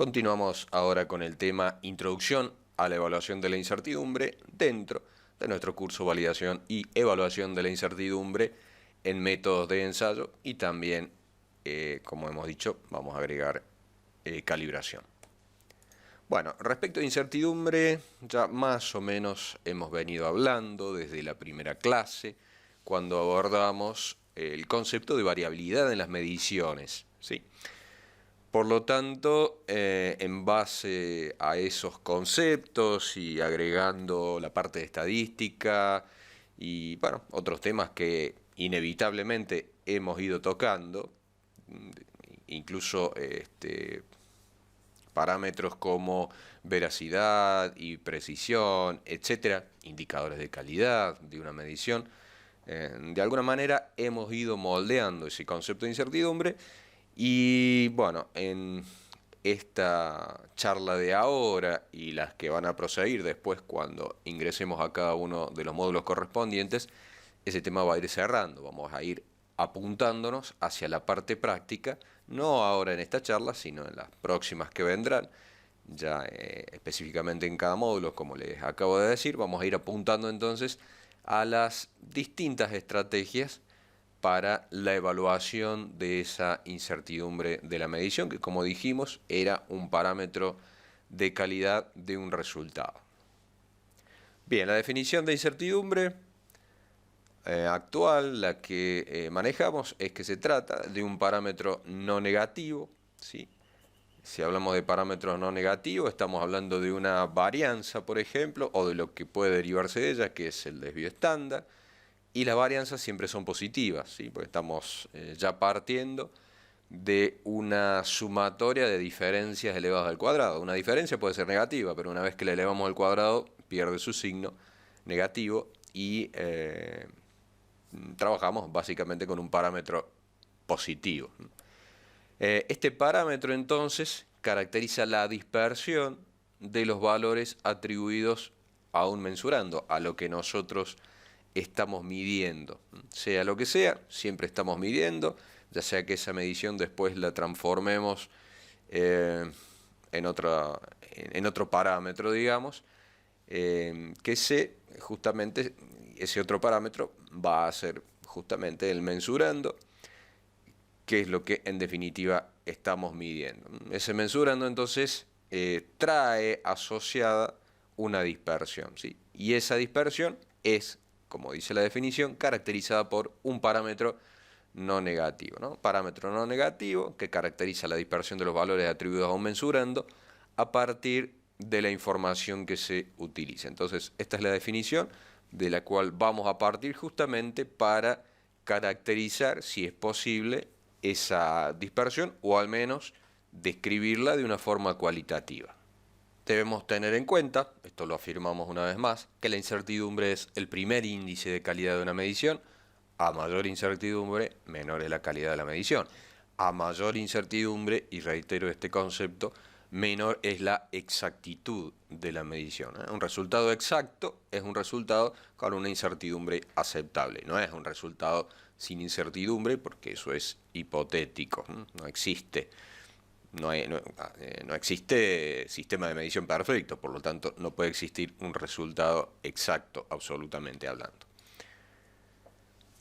Continuamos ahora con el tema Introducción a la evaluación de la incertidumbre dentro de nuestro curso Validación y Evaluación de la Incertidumbre en métodos de ensayo y también, como hemos dicho, vamos a agregar calibración. Bueno, respecto a incertidumbre, ya más o menos hemos venido hablando desde la primera clase, cuando abordamos el concepto de variabilidad en las mediciones, ¿sí? Por lo tanto, en base a esos conceptos y agregando la parte de estadística y, bueno, otros temas que inevitablemente hemos ido tocando, incluso parámetros como veracidad y precisión, etcétera, indicadores de calidad de una medición, de alguna manera hemos ido moldeando ese concepto de incertidumbre. Y bueno, en esta charla de ahora y las que van a proseguir después cuando ingresemos a cada uno de los módulos correspondientes, ese tema va a ir cerrando, vamos a ir apuntándonos hacia la parte práctica, no ahora en esta charla, sino en las próximas que vendrán, ya específicamente en cada módulo, como les acabo de decir, vamos a ir apuntando entonces a las distintas estrategias para la evaluación de esa incertidumbre de la medición, que como dijimos era un parámetro de calidad de un resultado. Bien, la definición de incertidumbre actual, la que manejamos, es que se trata de un parámetro no negativo, ¿sí? Si hablamos de parámetros no negativos, estamos hablando de una varianza, por ejemplo, o de lo que puede derivarse de ella, que es el desvío estándar. Y las varianzas siempre son positivas, ¿sí? Porque estamos ya partiendo de una sumatoria de diferencias elevadas al cuadrado. Una diferencia puede ser negativa, pero una vez que la elevamos al cuadrado pierde su signo negativo y trabajamos básicamente con un parámetro positivo. Este parámetro entonces caracteriza la dispersión de los valores atribuidos a un mensurando, a lo que nosotros estamos midiendo. Sea lo que sea, siempre estamos midiendo, ya sea que esa medición después la transformemos en otro parámetro, digamos, justamente ese otro parámetro va a ser justamente el mensurando, que es lo que en definitiva estamos midiendo. Ese mensurando entonces trae asociada una dispersión, ¿sí? Y esa dispersión es, como dice la definición, caracterizada por un parámetro no negativo, ¿no? Parámetro no negativo que caracteriza la dispersión de los valores atribuidos a un mensurando a partir de la información que se utiliza. Entonces, esta es la definición de la cual vamos a partir justamente para caracterizar, si es posible, esa dispersión o al menos describirla de una forma cualitativa. Debemos tener en cuenta, esto lo afirmamos una vez más, que la incertidumbre es el primer índice de calidad de una medición. A mayor incertidumbre, menor es la calidad de la medición. A mayor incertidumbre, y reitero este concepto, menor es la exactitud de la medición. Un resultado exacto es un resultado con una incertidumbre aceptable. No es un resultado sin incertidumbre porque eso es hipotético. No existe. No existe sistema de medición perfecto, por lo tanto no puede existir un resultado exacto, absolutamente hablando.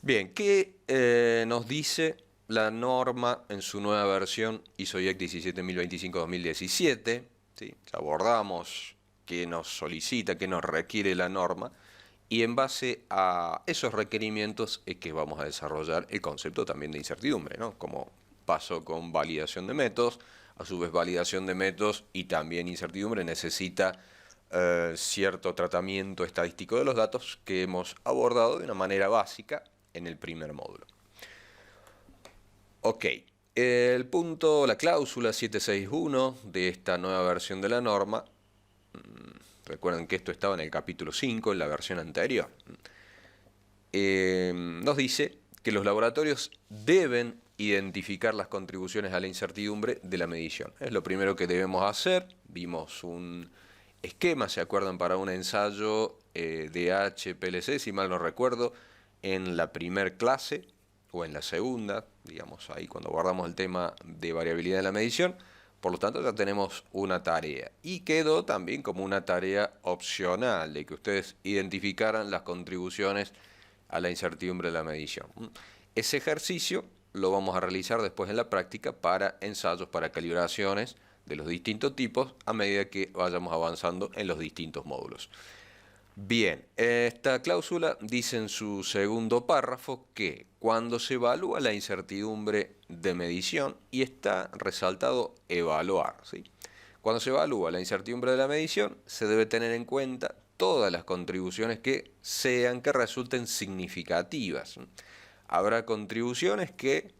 Bien, ¿qué nos dice la norma en su nueva versión ISO/IEC 17025-2017? ¿Sí? Abordamos qué nos solicita, qué nos requiere la norma, y en base a esos requerimientos es que vamos a desarrollar el concepto también de incertidumbre, ¿no? Como pasó con validación de métodos, a su vez validación de métodos y también incertidumbre necesita cierto tratamiento estadístico de los datos que hemos abordado de una manera básica en el primer módulo. Ok, la cláusula 761 de esta nueva versión de la norma, recuerden que esto estaba en el capítulo 5, en la versión anterior, nos dice que los laboratorios deben identificar las contribuciones a la incertidumbre de la medición. Es lo primero que debemos hacer. Vimos un esquema, ¿se acuerdan? Para un ensayo de HPLC, si mal no recuerdo, en la primer clase o en la segunda, digamos ahí cuando abordamos el tema de variabilidad de la medición, Por lo tanto, ya tenemos una tarea. Y quedó también como una tarea opcional de que ustedes identificaran las contribuciones a la incertidumbre de la medición. Ese ejercicio lo vamos a realizar después en la práctica para ensayos, para calibraciones de los distintos tipos a medida que vayamos avanzando en los distintos módulos. Bien, esta cláusula dice en su segundo párrafo que cuando se evalúa la incertidumbre de medición, y está resaltado evaluar, ¿sí? Cuando se evalúa la incertidumbre de la medición, se debe tener en cuenta todas las contribuciones que resulten significativas. Habrá contribuciones que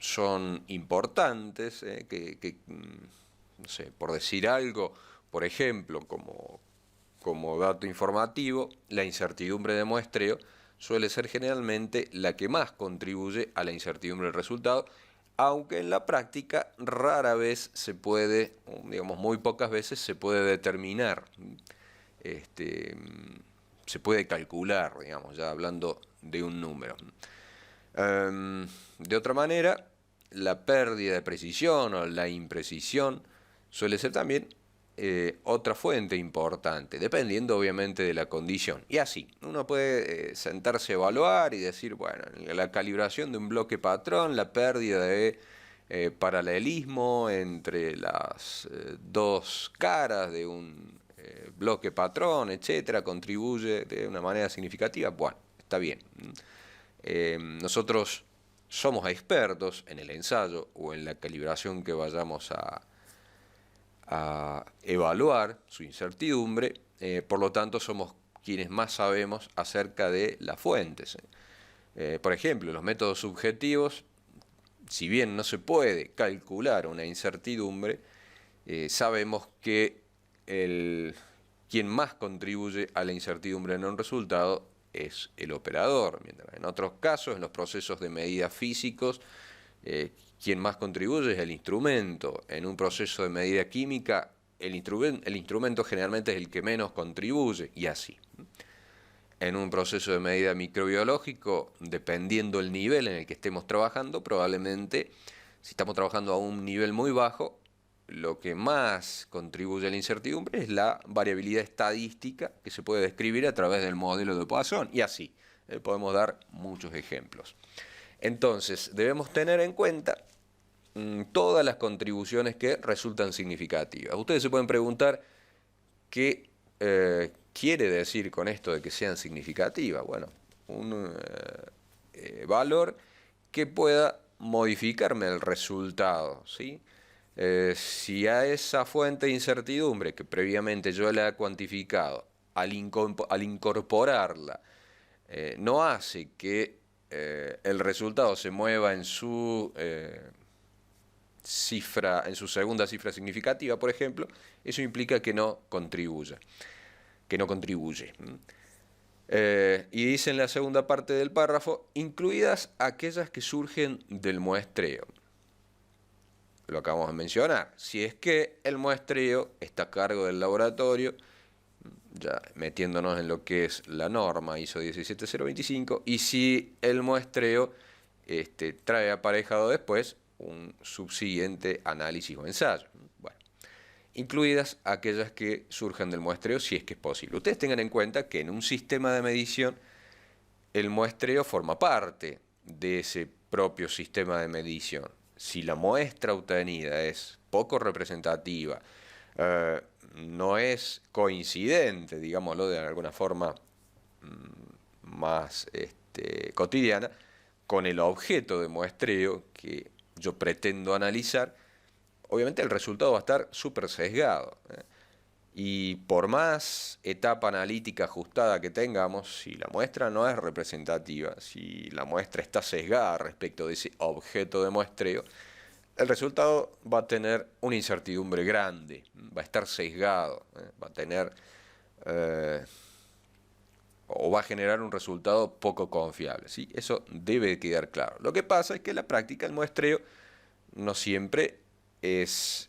son importantes, no sé, por decir algo, por ejemplo, como dato informativo, la incertidumbre de muestreo suele ser generalmente la que más contribuye a la incertidumbre del resultado, aunque en la práctica rara vez se puede, digamos muy pocas veces se puede determinar, se puede calcular, digamos, ya hablando de un número. De otra manera, la pérdida de precisión o la imprecisión suele ser también otra fuente importante, dependiendo obviamente de la condición. Y así, uno puede sentarse a evaluar y decir, bueno, en la calibración de un bloque patrón, la pérdida de paralelismo entre las dos caras de un bloque patrón, etcétera, contribuye de una manera significativa. Bueno, está bien. Nosotros somos expertos en el ensayo o en la calibración que vayamos a evaluar su incertidumbre, por lo tanto somos quienes más sabemos acerca de las fuentes. Por ejemplo, los métodos subjetivos, si bien no se puede calcular una incertidumbre, sabemos que quien más contribuye a la incertidumbre en un resultado es el operador. Mientras en otros casos, en los procesos de medida físicos, quien más contribuye es el instrumento. En un proceso de medida química, el instrumento generalmente es el que menos contribuye, y así. En un proceso de medida microbiológico, dependiendo el nivel en el que estemos trabajando, probablemente, si estamos trabajando a un nivel muy bajo, lo que más contribuye a la incertidumbre es la variabilidad estadística que se puede describir a través del modelo de Poisson, y así. Podemos dar muchos ejemplos. Entonces, debemos tener en cuenta todas las contribuciones que resultan significativas. Ustedes se pueden preguntar qué quiere decir con esto de que sean significativas. Bueno, un valor que pueda modificarme el resultado, ¿sí? Si a esa fuente de incertidumbre que previamente yo la he cuantificado, al incorporarla, no hace que el resultado se mueva en su en su segunda cifra significativa, por ejemplo, eso implica que no contribuye. Y dice en la segunda parte del párrafo, incluidas aquellas que surgen del muestreo. Lo acabamos de mencionar. Si es que el muestreo está a cargo del laboratorio, ya metiéndonos en lo que es la norma ISO 17025, y si el muestreo trae aparejado después un subsiguiente análisis o ensayo. Bueno, incluidas aquellas que surjan del muestreo, si es que es posible. Ustedes tengan en cuenta que en un sistema de medición el muestreo forma parte de ese propio sistema de medición. Si la muestra obtenida es poco representativa, no es coincidente, digámoslo de alguna forma más cotidiana, con el objeto de muestreo que yo pretendo analizar, obviamente el resultado va a estar súper sesgado. Y por más etapa analítica ajustada que tengamos, si la muestra no es representativa, si la muestra está sesgada respecto de ese objeto de muestreo, el resultado va a tener una incertidumbre grande, va a estar sesgado, va a tener o va a generar un resultado poco confiable, ¿sí? Eso debe quedar claro. Lo que pasa es que en la práctica el muestreo no siempre es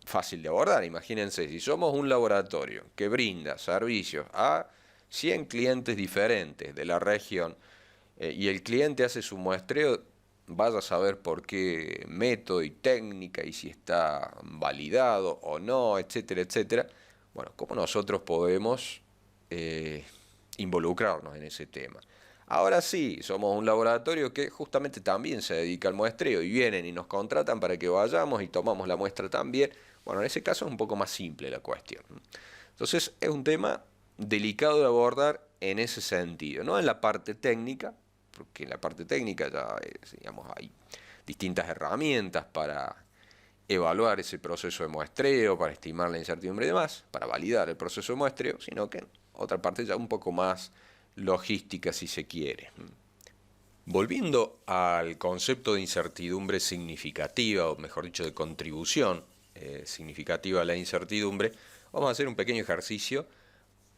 fácil de abordar. Imagínense, si somos un laboratorio que brinda servicios a 100 clientes diferentes de la región y el cliente hace su muestreo vaya a saber por qué método y técnica y si está validado o no, etcétera, etcétera. Bueno, ¿cómo nosotros podemos eh, involucrarnos en ese tema? Ahora sí, somos un laboratorio que justamente también se dedica al muestreo y vienen y nos contratan para que vayamos y tomamos la muestra también. Bueno, en ese caso es un poco más simple la cuestión. Entonces es un tema delicado de abordar en ese sentido, no en la parte técnica, porque en la parte técnica ya digamos, hay distintas herramientas para evaluar ese proceso de muestreo, para estimar la incertidumbre y demás, para validar el proceso de muestreo, sino que en otra parte ya un poco más logística si se quiere. Volviendo al concepto de incertidumbre significativa, o mejor dicho, de contribución significativa a la incertidumbre, vamos a hacer un pequeño ejercicio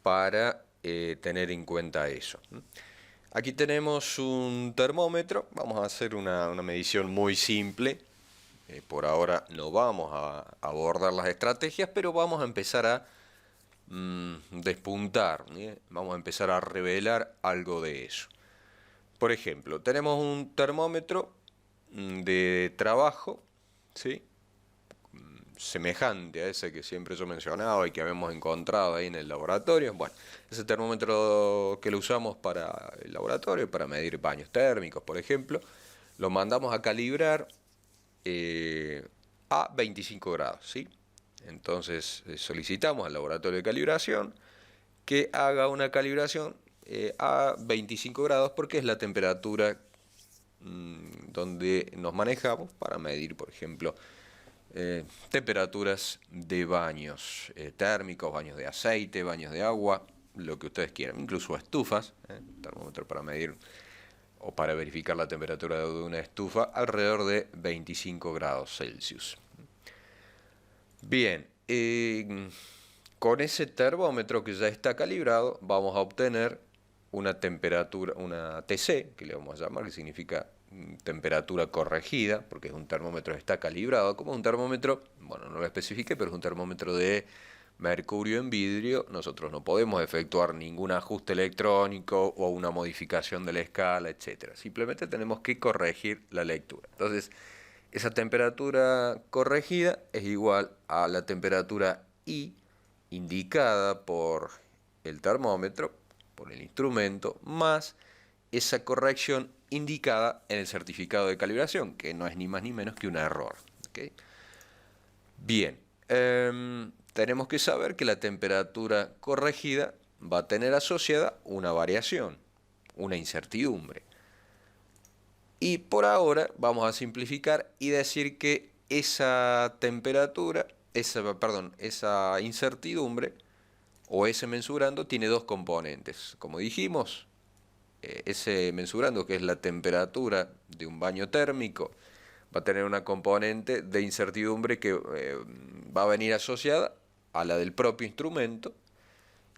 para tener en cuenta eso. Aquí tenemos un termómetro, vamos a hacer una medición muy simple. Por ahora no vamos a abordar las estrategias, pero vamos a empezar a despuntar, vamos a empezar a revelar algo de eso. Por ejemplo, tenemos un termómetro de trabajo, ¿sí? Semejante a ese que siempre yo mencionaba y que habíamos encontrado ahí en el laboratorio. Bueno, ese termómetro que lo usamos para el laboratorio, para medir baños térmicos, por ejemplo, lo mandamos a calibrar a 25 grados, ¿sí? Entonces solicitamos al laboratorio de calibración que haga una calibración a 25 grados porque es la temperatura donde nos manejamos para medir, por ejemplo, temperaturas de baños térmicos, baños de aceite, baños de agua, lo que ustedes quieran, incluso estufas, termómetro para medir o para verificar la temperatura de una estufa alrededor de 25 grados Celsius. Bien, con ese termómetro que ya está calibrado, vamos a obtener una temperatura, una TC, que le vamos a llamar, que significa temperatura corregida, porque es un termómetro que está calibrado, como un termómetro, bueno, no lo especifique, pero es un termómetro de mercurio en vidrio. Nosotros no podemos efectuar ningún ajuste electrónico o una modificación de la escala, etcétera. Simplemente tenemos que corregir la lectura. Entonces, esa temperatura corregida es igual a la temperatura I indicada por el termómetro, por el instrumento, más esa corrección indicada en el certificado de calibración, que no es ni más ni menos que un error. ¿Okay? Bien, tenemos que saber que la temperatura corregida va a tener asociada una variación, una incertidumbre. Y por ahora vamos a simplificar y decir que esa temperatura, esa incertidumbre o ese mensurando tiene dos componentes. Como dijimos, ese mensurando, que es la temperatura de un baño térmico, va a tener una componente de incertidumbre que va a venir asociada a la del propio instrumento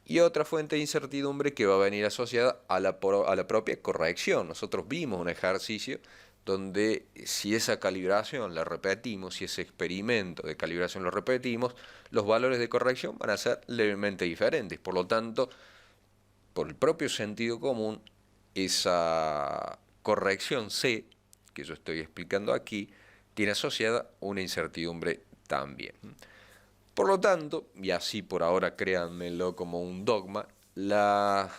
y otra fuente de incertidumbre que va a venir asociada a la propia corrección. Nosotros vimos un ejercicio donde si esa calibración la repetimos, si ese experimento de calibración lo repetimos, los valores de corrección van a ser levemente diferentes. Por lo tanto, por el propio sentido común, esa corrección C, que yo estoy explicando aquí, tiene asociada una incertidumbre también. Por lo tanto, y así por ahora créanmelo como un dogma, la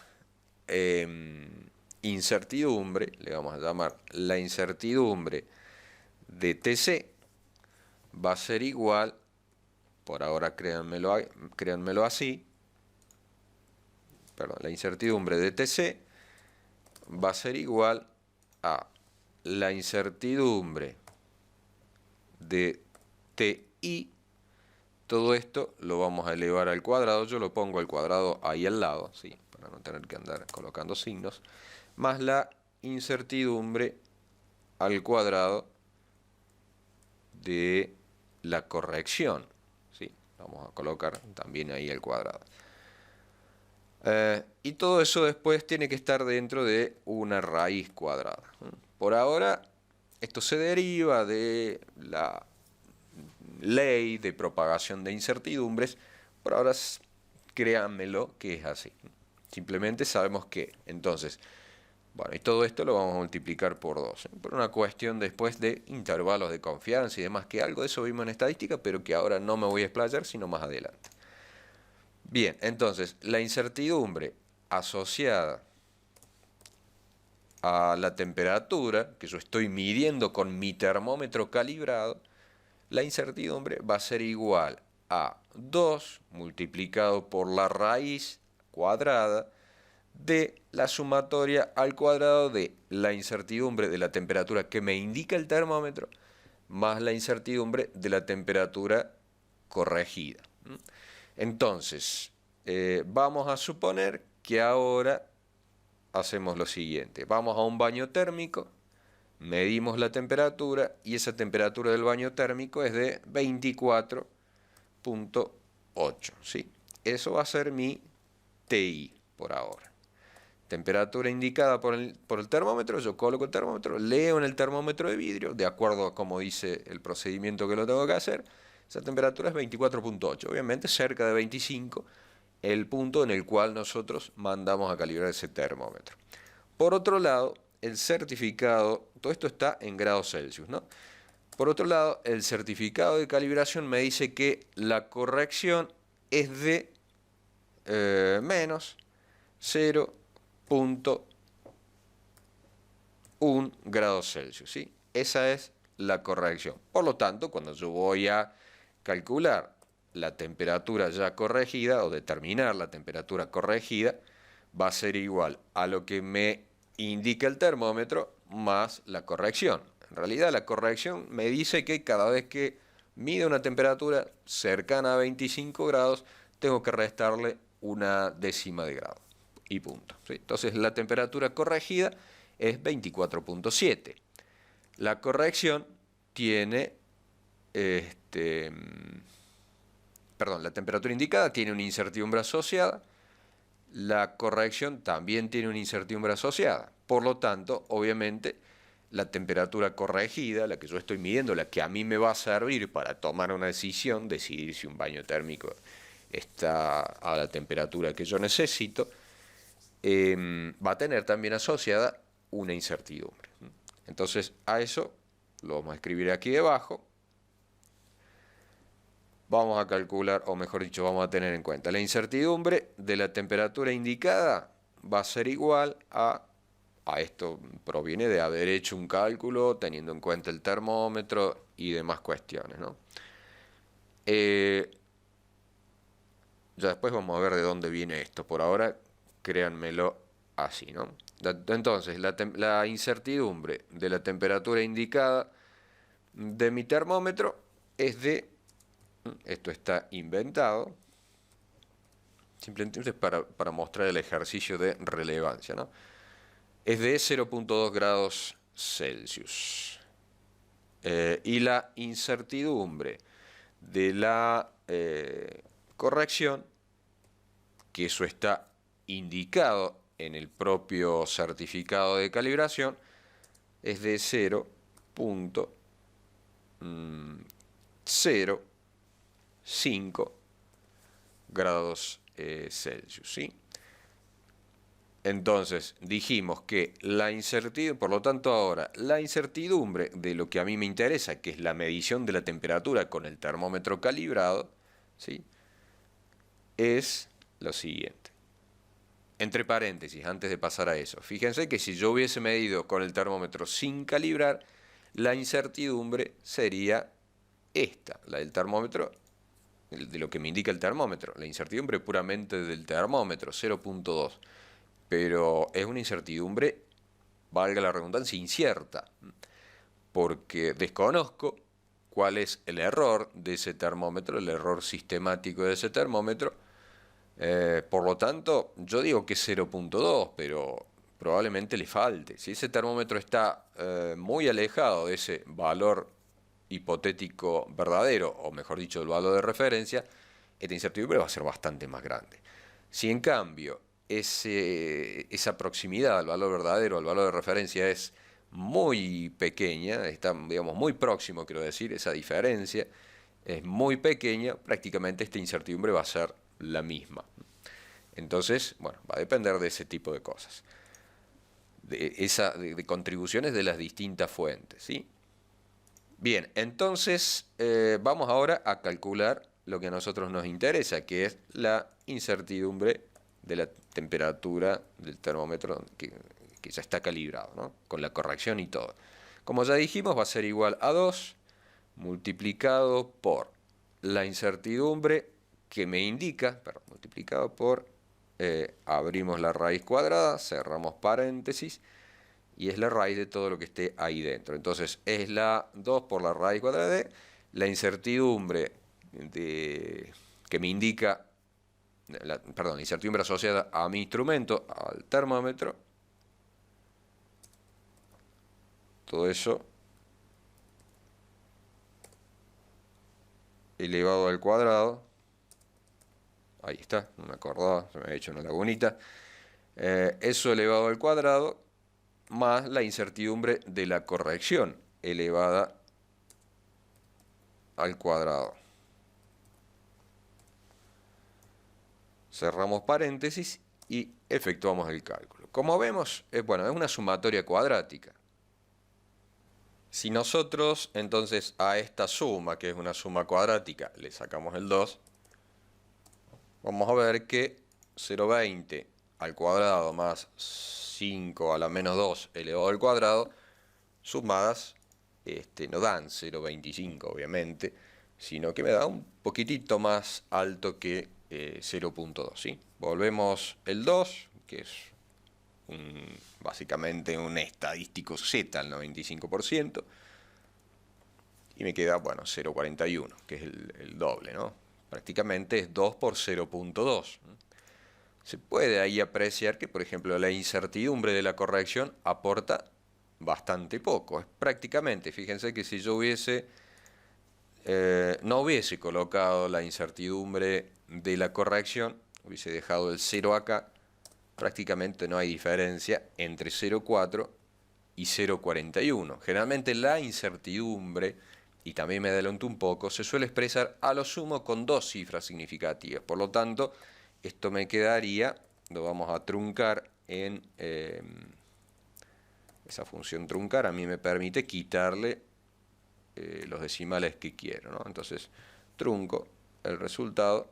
incertidumbre, le vamos a llamar la incertidumbre de TC, va a ser igual, por ahora créanmelo así, perdón, la incertidumbre de TC va a ser igual a la incertidumbre de TI. Todo esto lo vamos a elevar al cuadrado. Yo lo pongo al cuadrado ahí al lado, ¿sí? Para no tener que andar colocando signos. Más la incertidumbre al cuadrado de la corrección, ¿sí? Vamos a colocar también ahí el cuadrado. Y todo eso después tiene que estar dentro de una raíz cuadrada. Por ahora, esto se deriva de la ley de propagación de incertidumbres. Por ahora, créanmelo que es así. Simplemente sabemos que, entonces, Bueno, y todo esto lo vamos a multiplicar por 2, por una cuestión después de intervalos de confianza y demás, que algo de eso vimos en estadística, pero que ahora no me voy a explayar, sino más adelante. Bien, entonces, la incertidumbre asociada a la temperatura, que yo estoy midiendo con mi termómetro calibrado, la incertidumbre va a ser igual a 2 multiplicado por la raíz cuadrada de la sumatoria al cuadrado de la incertidumbre de la temperatura que me indica el termómetro más la incertidumbre de la temperatura corregida. Entonces, vamos a suponer que ahora hacemos lo siguiente. Vamos a un baño térmico, medimos la temperatura y esa temperatura del baño térmico es de 24.8, ¿sí? Eso va a ser mi TI por ahora. Temperatura indicada por el termómetro, yo coloco el termómetro, leo en el termómetro de vidrio, de acuerdo a como dice el procedimiento que lo tengo que hacer, esa temperatura es 24.8, obviamente cerca de 25, el punto en el cual nosotros mandamos a calibrar ese termómetro. Por otro lado, el certificado, todo esto está en grados Celsius, ¿no? Por otro lado, el certificado de calibración me dice que la corrección es de menos 0.1 grados Celsius, ¿sí? Esa es la corrección. Por lo tanto, cuando yo voy a calcular la temperatura ya corregida o determinar la temperatura corregida, va a ser igual a lo que me indica el termómetro más la corrección. En realidad la corrección me dice que cada vez que mide una temperatura cercana a 25 grados, tengo que restarle una décima de grado y punto, ¿sí? Entonces la temperatura corregida es 24.7. La corrección tiene, la temperatura indicada tiene una incertidumbre asociada, la corrección también tiene una incertidumbre asociada. Por lo tanto, obviamente, la temperatura corregida, la que yo estoy midiendo, la que a mí me va a servir para tomar una decisión, decidir si un baño térmico está a la temperatura que yo necesito, va a tener también asociada una incertidumbre. Entonces, a eso lo vamos a escribir aquí debajo. Vamos a calcular, o mejor dicho, vamos a tener en cuenta la incertidumbre de la temperatura indicada va a ser igual a esto proviene de haber hecho un cálculo teniendo en cuenta el termómetro y demás cuestiones, ¿no? Ya después vamos a ver de dónde viene esto. Por ahora, créanmelo así, ¿no? Entonces, la incertidumbre de la temperatura indicada de mi termómetro es de, esto está inventado, simplemente para mostrar el ejercicio de relevancia, ¿no? Es de 0.2 grados Celsius. Y la incertidumbre de la corrección, que eso está indicado en el propio certificado de calibración, es de 0.05 grados Celsius, ¿sí? Entonces dijimos que la incertidumbre, por lo tanto ahora, la incertidumbre de lo que a mí me interesa, que es la medición de la temperatura con el termómetro calibrado, ¿sí?, es lo siguiente. Entre paréntesis, antes de pasar a eso, fíjense que si yo hubiese medido con el termómetro sin calibrar, la incertidumbre sería esta, la del termómetro, de lo que me indica el termómetro, la incertidumbre puramente del termómetro, 0.2. Pero es una incertidumbre, valga la redundancia, incierta, porque desconozco cuál es el error de ese termómetro, el error sistemático de ese termómetro. Por lo tanto, yo digo que es 0.2, pero probablemente le falte. Si ese termómetro está muy alejado de ese valor hipotético verdadero, o mejor dicho, el valor de referencia, esta incertidumbre va a ser bastante más grande. Si en cambio esa proximidad al valor verdadero, al valor de referencia es muy pequeña, está, digamos, muy próximo, quiero decir, esa diferencia es muy pequeña, prácticamente esta incertidumbre va a ser la misma. Entonces, bueno, va a depender de ese tipo de cosas. de contribuciones de las distintas fuentes, ¿sí? Bien, entonces vamos ahora a calcular lo que a nosotros nos interesa, que es la incertidumbre de la temperatura del termómetro que ya está calibrado, ¿no? Con la corrección y todo. Como ya dijimos, va a ser igual a 2 multiplicado por la incertidumbre que me indica, perdón, multiplicado por, abrimos la raíz cuadrada, cerramos paréntesis, y es la raíz de todo lo que esté ahí dentro. Entonces es la 2 por la raíz cuadrada de la incertidumbre que me indica, perdón, la incertidumbre asociada a mi instrumento, al termómetro. Todo eso elevado al cuadrado. Ahí está, no me acordaba, se me había hecho una lagunita. Eso elevado al cuadrado más la incertidumbre de la corrección elevada al cuadrado. Cerramos paréntesis y efectuamos el cálculo. Como vemos, bueno, es una sumatoria cuadrática. Si nosotros entonces a esta suma, que es una suma cuadrática, le sacamos el 2, vamos a ver que 0,20 al cuadrado más 5 a la menos 2 elevado al cuadrado, sumadas no dan 0,25 obviamente, sino que me da un poquitito más alto que 0,2, ¿sí? Volvemos el 2, que es básicamente un estadístico Z al 95%, y me queda, bueno, 0,41, que es el doble, ¿no? Prácticamente es 2 por 0,2. Se puede ahí apreciar que, por ejemplo, la incertidumbre de la corrección aporta bastante poco. Es prácticamente, fíjense que si yo no hubiese colocado la incertidumbre de la corrección, hubiese dejado el 0 acá, prácticamente no hay diferencia entre 0,4 y 0,41. Generalmente la incertidumbre, y también me adelanto un poco, se suele expresar a lo sumo con dos cifras significativas. Por lo tanto, esto me quedaría, lo vamos a truncar en esa función truncar, a mí me permite quitarle los decimales que quiero, ¿no? Entonces, trunco el resultado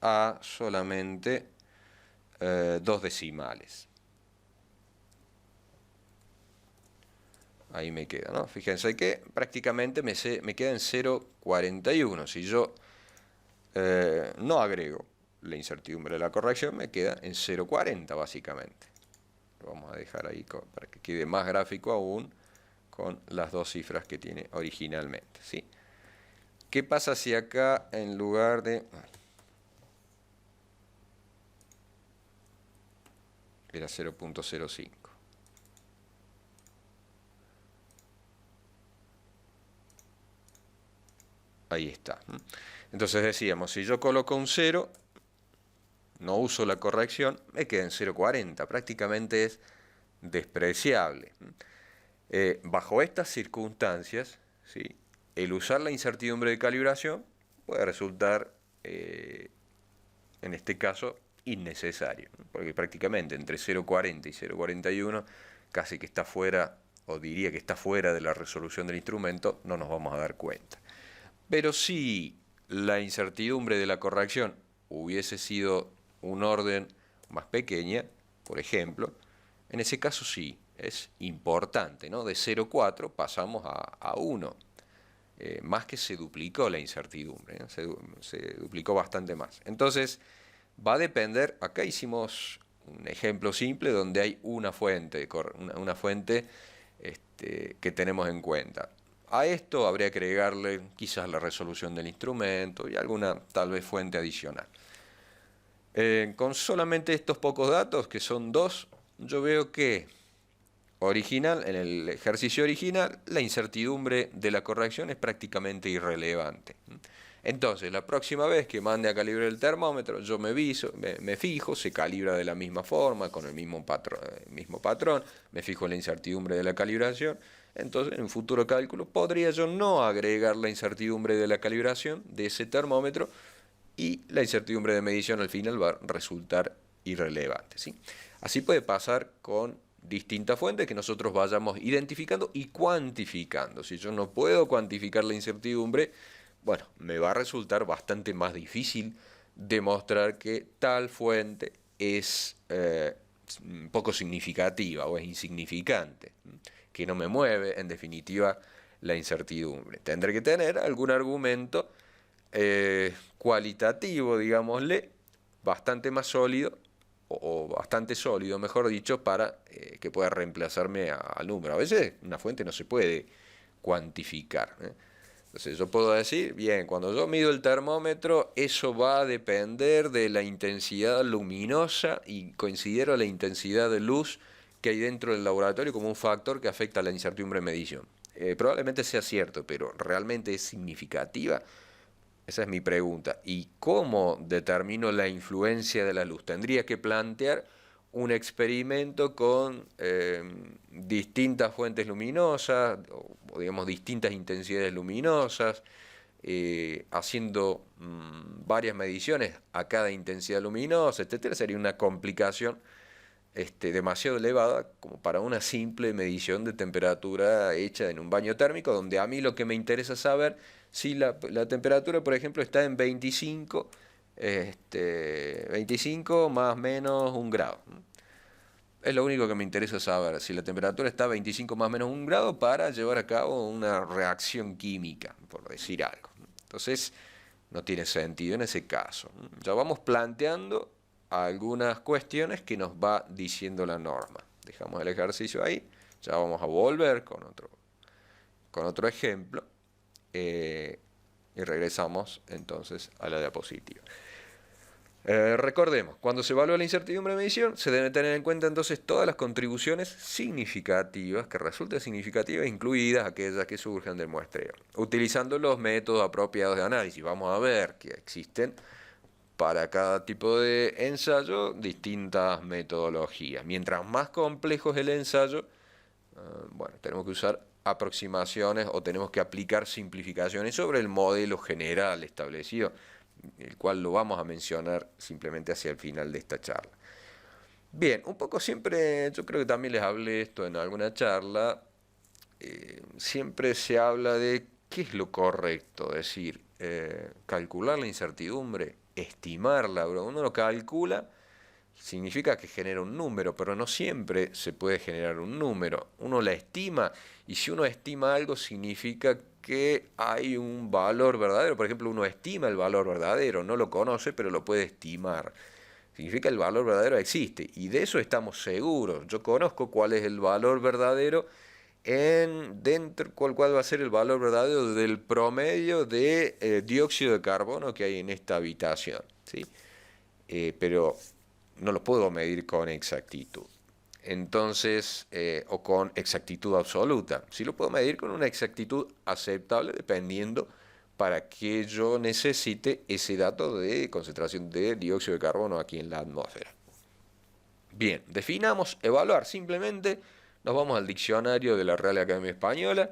a solamente 2 decimales. Ahí me queda, ¿no? Fíjense que prácticamente me queda en 0,41. Si yo no agrego la incertidumbre de la corrección, me queda en 0,40 básicamente. Lo vamos a dejar ahí para que quede más gráfico aún con las dos cifras que tiene originalmente, ¿sí? ¿Qué pasa si acá en lugar de... era 0,05? Ahí está. Entonces decíamos, si yo coloco un 0, no uso la corrección, me queda en 0,40. Prácticamente es despreciable. Bajo estas circunstancias, ¿sí?, el usar la incertidumbre de calibración puede resultar, en este caso, innecesario, porque prácticamente entre 0,40 y 0,41 casi que está fuera, o diría que está fuera de la resolución del instrumento, no nos vamos a dar cuenta. Pero si la incertidumbre de la corrección hubiese sido un orden más pequeña, por ejemplo, en ese caso sí, es importante, ¿no? De 0,4 pasamos a 1. Más que se duplicó la incertidumbre, ¿no? Se duplicó bastante más. Entonces, va a depender, acá hicimos un ejemplo simple donde hay una fuente que tenemos en cuenta. A esto habría que agregarle quizás la resolución del instrumento y alguna tal vez fuente adicional. Con solamente estos pocos datos, que son 2, yo veo que en el ejercicio original, la incertidumbre de la corrección es prácticamente irrelevante. Entonces, la próxima vez que mande a calibrar el termómetro, yo me fijo, se calibra de la misma forma, con el mismo patrón, me fijo en la incertidumbre de la calibración. Entonces, en un futuro cálculo, podría yo no agregar la incertidumbre de la calibración de ese termómetro y la incertidumbre de medición al final va a resultar irrelevante, ¿sí? Así puede pasar con distintas fuentes que nosotros vayamos identificando y cuantificando. Si yo no puedo cuantificar la incertidumbre, bueno, me va a resultar bastante más difícil demostrar que tal fuente es poco significativa o es insignificante, que no me mueve, en definitiva, la incertidumbre. Tendré que tener algún argumento cualitativo, digámosle, bastante más sólido, o bastante sólido, mejor dicho, para que pueda reemplazarme al número. A veces una fuente no se puede cuantificar, ¿eh? Entonces yo puedo decir, bien, cuando yo mido el termómetro, eso va a depender de la intensidad luminosa y considero la intensidad de luz que hay dentro del laboratorio como un factor que afecta a la incertidumbre de medición. Probablemente sea cierto, pero ¿realmente es significativa? Esa es mi pregunta. ¿Y cómo determino la influencia de la luz? Tendría que plantear un experimento con distintas fuentes luminosas, o digamos distintas intensidades luminosas, haciendo varias mediciones a cada intensidad luminosa, etcétera. Sería una complicación demasiado elevada como para una simple medición de temperatura hecha en un baño térmico, donde a mí lo que me interesa saber si la temperatura, por ejemplo, está en 25, 25 más menos un grado. Es lo único que me interesa saber, si la temperatura está a 25 más menos un grado para llevar a cabo una reacción química, por decir algo. Entonces, no tiene sentido en ese caso. Ya vamos planteando algunas cuestiones que nos va diciendo la norma. Dejamos el ejercicio ahí, ya vamos a volver con otro ejemplo y regresamos entonces a la diapositiva. Recordemos, cuando se evalúa la incertidumbre de medición, se deben tener en cuenta entonces todas las contribuciones significativas, que resulten significativas, incluidas aquellas que surjan del muestreo, utilizando los métodos apropiados de análisis. Vamos a ver que existen para cada tipo de ensayo distintas metodologías. Mientras más complejo es el ensayo, bueno, tenemos que usar aproximaciones o tenemos que aplicar simplificaciones sobre el modelo general establecido, el cual lo vamos a mencionar simplemente hacia el final de esta charla. Bien, un poco siempre, yo creo que también les hablé esto en alguna charla, siempre se habla de qué es lo correcto, es decir, calcular la incertidumbre, estimarla, uno lo calcula, significa que genera un número, pero no siempre se puede generar un número. Uno la estima y si uno estima algo significa que hay un valor verdadero. Por ejemplo, uno estima el valor verdadero, no lo conoce, pero lo puede estimar. Significa que el valor verdadero existe y de eso estamos seguros. Yo conozco cuál es el valor verdadero cuál va a ser el valor verdadero del promedio de dióxido de carbono que hay en esta habitación, ¿sí? Pero no lo puedo medir con exactitud. Entonces, o con exactitud absoluta. Sí lo puedo medir con una exactitud aceptable dependiendo para que yo necesite ese dato de concentración de dióxido de carbono aquí en la atmósfera. Bien, definamos evaluar. Simplemente nos vamos al diccionario de la Real Academia Española,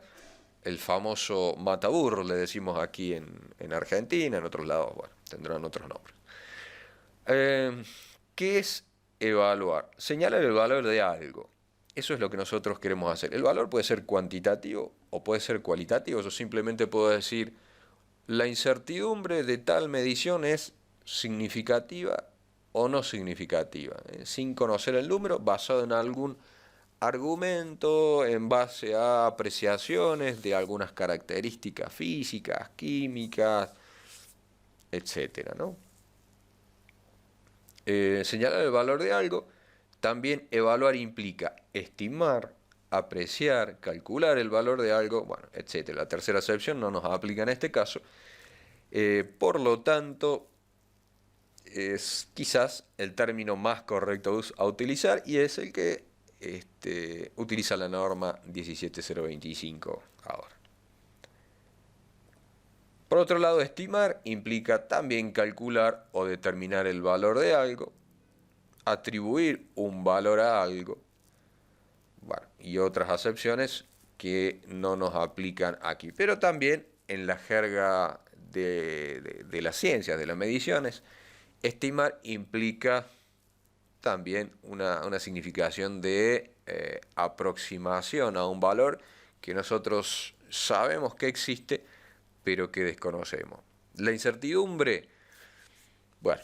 el famoso mataburro, le decimos aquí en Argentina, en otros lados, bueno, tendrán otros nombres. ¿Qué es evaluar? Señalar el valor de algo. Eso es lo que nosotros queremos hacer. El valor puede ser cuantitativo o puede ser cualitativo. Yo simplemente puedo decir, la incertidumbre de tal medición es significativa o no significativa, sin conocer el número, basado en algún argumento, en base a apreciaciones de algunas características físicas, químicas, etcétera, ¿no? Señalar el valor de algo, también evaluar implica estimar, apreciar, calcular el valor de algo, bueno, etcétera. La tercera acepción no nos aplica en este caso. Por lo tanto, es quizás el término más correcto a utilizar y es el que utiliza la norma 17025 ahora. Por otro lado, estimar implica también calcular o determinar el valor de algo, atribuir un valor a algo, bueno, y otras acepciones que no nos aplican aquí, pero también en la jerga de las ciencias, de las mediciones, estimar implica también una significación de aproximación a un valor que nosotros sabemos que existe, pero que desconocemos. La incertidumbre, bueno,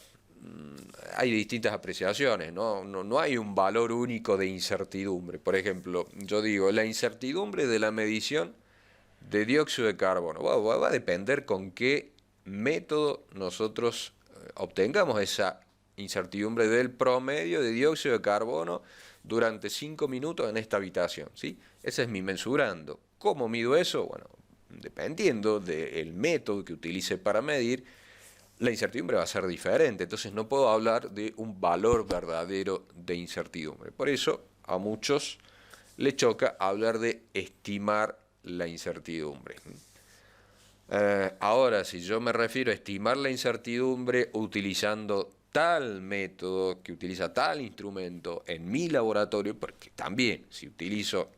hay distintas apreciaciones, ¿no? No hay un valor único de incertidumbre. Por ejemplo, yo digo, la incertidumbre de la medición de dióxido de carbono va a depender con qué método nosotros obtengamos esa incertidumbre del promedio de dióxido de carbono durante 5 minutos en esta habitación, ¿sí? Ese es mi mensurando. ¿Cómo mido eso? Bueno, dependiendo del método que utilice para medir, la incertidumbre va a ser diferente. Entonces no puedo hablar de un valor verdadero de incertidumbre. Por eso a muchos les choca hablar de estimar la incertidumbre. Ahora, si yo me refiero a estimar la incertidumbre utilizando tal método, que utiliza tal instrumento en mi laboratorio, porque también si utilizo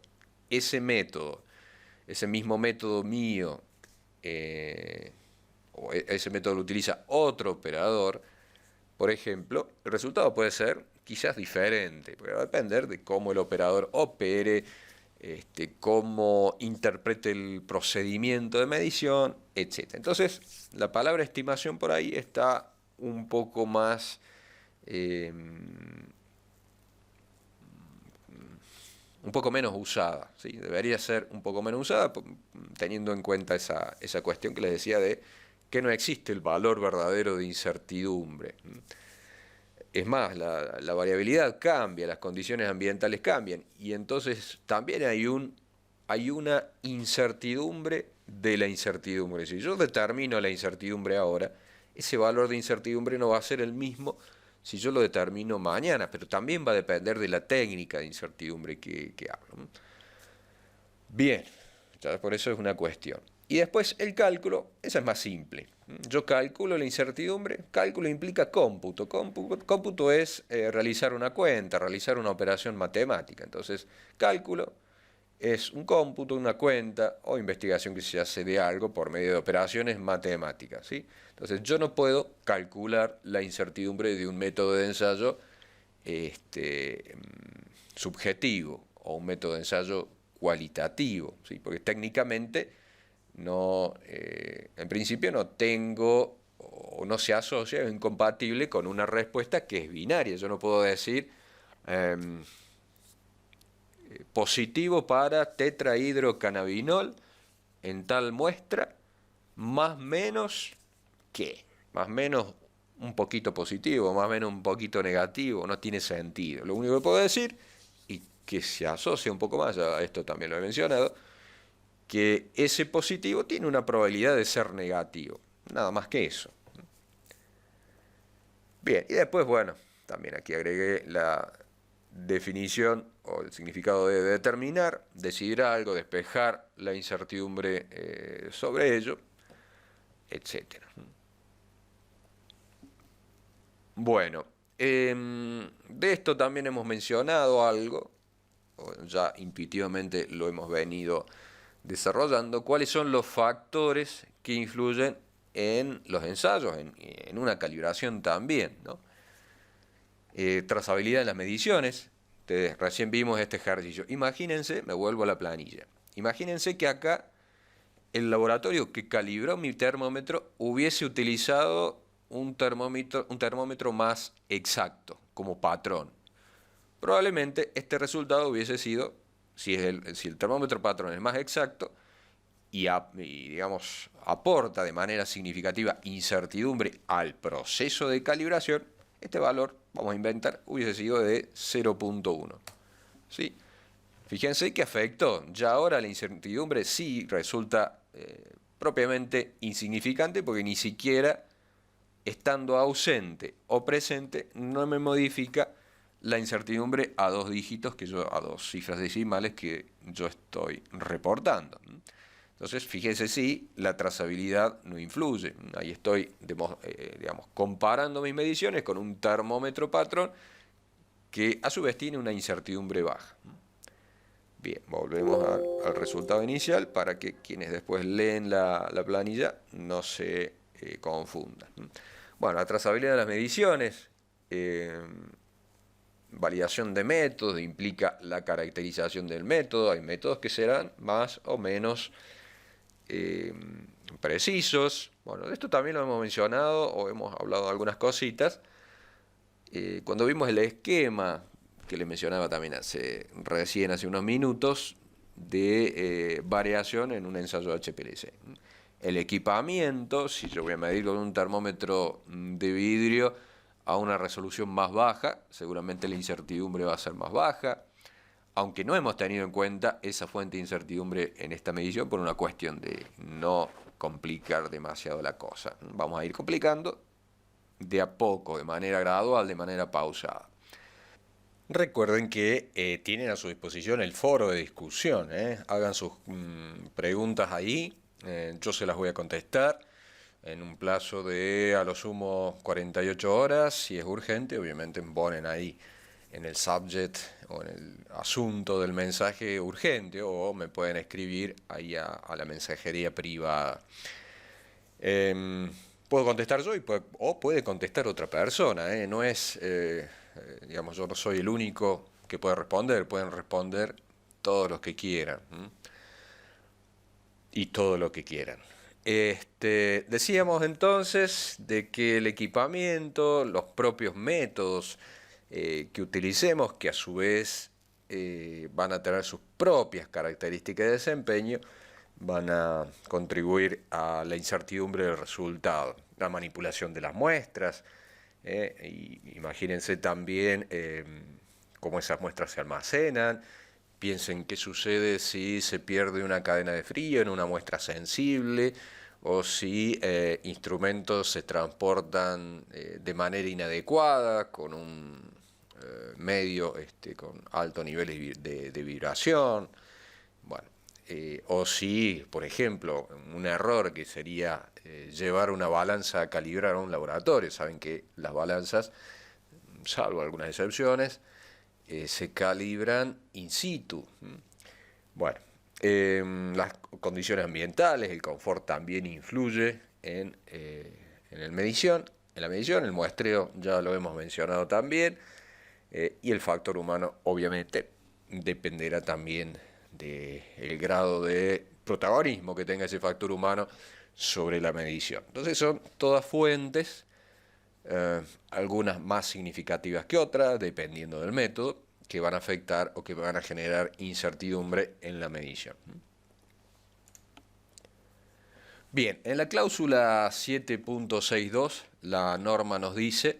ese método, ese mismo método mío, o ese método lo utiliza otro operador, por ejemplo, el resultado puede ser quizás diferente, porque va a depender de cómo el operador opere, cómo interprete el procedimiento de medición, etc. Entonces, la palabra estimación por ahí está un poco más un poco menos usada, ¿sí? Debería ser un poco menos usada, teniendo en cuenta esa cuestión que les decía de que no existe el valor verdadero de incertidumbre. Es más, la variabilidad cambia, las condiciones ambientales cambian, y entonces también hay una incertidumbre de la incertidumbre. Si yo determino la incertidumbre ahora, ese valor de incertidumbre no va a ser el mismo si yo lo determino mañana, pero también va a depender de la técnica de incertidumbre que hablo. Bien, ya por eso es una cuestión. Y después el cálculo, esa es más simple. Yo calculo la incertidumbre, cálculo implica cómputo. Cómputo es realizar una cuenta, realizar una operación matemática. Entonces, cálculo es un cómputo, una cuenta o investigación que se hace de algo por medio de operaciones matemáticas, ¿sí? Entonces, yo no puedo calcular la incertidumbre de un método de ensayo subjetivo o un método de ensayo cualitativo, ¿sí? Porque técnicamente no, en principio no tengo o no se asocia, es incompatible con una respuesta que es binaria. Yo no puedo decir positivo para tetrahidrocannabinol en tal muestra, más menos ¿qué? Más menos un poquito positivo, más menos un poquito negativo, no tiene sentido. Lo único que puedo decir, y que se asocia un poco más, a esto también lo he mencionado, que ese positivo tiene una probabilidad de ser negativo, nada más que eso. Bien, y después, bueno, también aquí agregué la definición o el significado de determinar, decidir algo, despejar la incertidumbre sobre ello, etc. Bueno, de esto también hemos mencionado algo, o ya intuitivamente lo hemos venido desarrollando, cuáles son los factores que influyen en los ensayos, en una calibración también, ¿no? Trazabilidad en las mediciones. Ustedes recién vimos este ejercicio. Imagínense, me vuelvo a la planilla. Imagínense que acá el laboratorio que calibró mi termómetro hubiese utilizado un termómetro más exacto como patrón. Probablemente este resultado hubiese sido, si el termómetro patrón es más exacto digamos, aporta de manera significativa incertidumbre al proceso de calibración, este valor, vamos a inventar, hubiese sido de 0.1. ¿Sí? Fíjense que afectó. Ya ahora la incertidumbre sí resulta propiamente insignificante porque ni siquiera estando ausente o presente no me modifica la incertidumbre a dos dígitos, a dos cifras decimales que yo estoy reportando. Entonces, fíjense si la trazabilidad no influye. Ahí estoy, digamos, comparando mis mediciones con un termómetro patrón que a su vez tiene una incertidumbre baja. Bien, volvemos al resultado inicial para que quienes después leen la planilla no se confundan. Bueno, la trazabilidad de las mediciones. validación de métodos implica la caracterización del método. Hay métodos que serán más o menos precisos. Bueno, de esto también lo hemos mencionado o hemos hablado de algunas cositas. Cuando vimos el esquema que le mencionaba también recién hace unos minutos de variación en un ensayo HPLC. El equipamiento, si yo voy a medir con un termómetro de vidrio a una resolución más baja, seguramente la incertidumbre va a ser más baja, aunque no hemos tenido en cuenta esa fuente de incertidumbre en esta medición por una cuestión de no complicar demasiado la cosa. Vamos a ir complicando de a poco, de manera gradual, de manera pausada. Recuerden que tienen a su disposición el foro de discusión, hagan sus preguntas ahí, yo se las voy a contestar en un plazo de a lo sumo 48 horas, si es urgente, obviamente ponen ahí en el subject o en el asunto del mensaje urgente, o me pueden escribir ahí a la mensajería privada. Puedo contestar yo o puede contestar otra persona, no es, digamos, yo no soy el único que puede responder, pueden responder todos los que quieran y todo lo que quieran. Decíamos entonces de que el equipamiento, los propios métodos que utilicemos, que a su vez van a tener sus propias características de desempeño, van a contribuir a la incertidumbre del resultado, la manipulación de las muestras, y imagínense también cómo esas muestras se almacenan. Piensen qué sucede si se pierde una cadena de frío en una muestra sensible, o si instrumentos se transportan de manera inadecuada con un medio con alto nivel de vibración. Bueno, o si, por ejemplo, un error que sería llevar una balanza a calibrar a un laboratorio. Saben que las balanzas, salvo algunas excepciones, se calibran in situ. Bueno, las condiciones ambientales, el confort también influye en la medición. El muestreo ya lo hemos mencionado también, y el factor humano obviamente dependerá también del grado de protagonismo que tenga ese factor humano sobre la medición. Entonces son todas fuentes, algunas más significativas que otras, dependiendo del método, que van a afectar o que van a generar incertidumbre en la medición. Bien, en la cláusula 7.62 la norma nos dice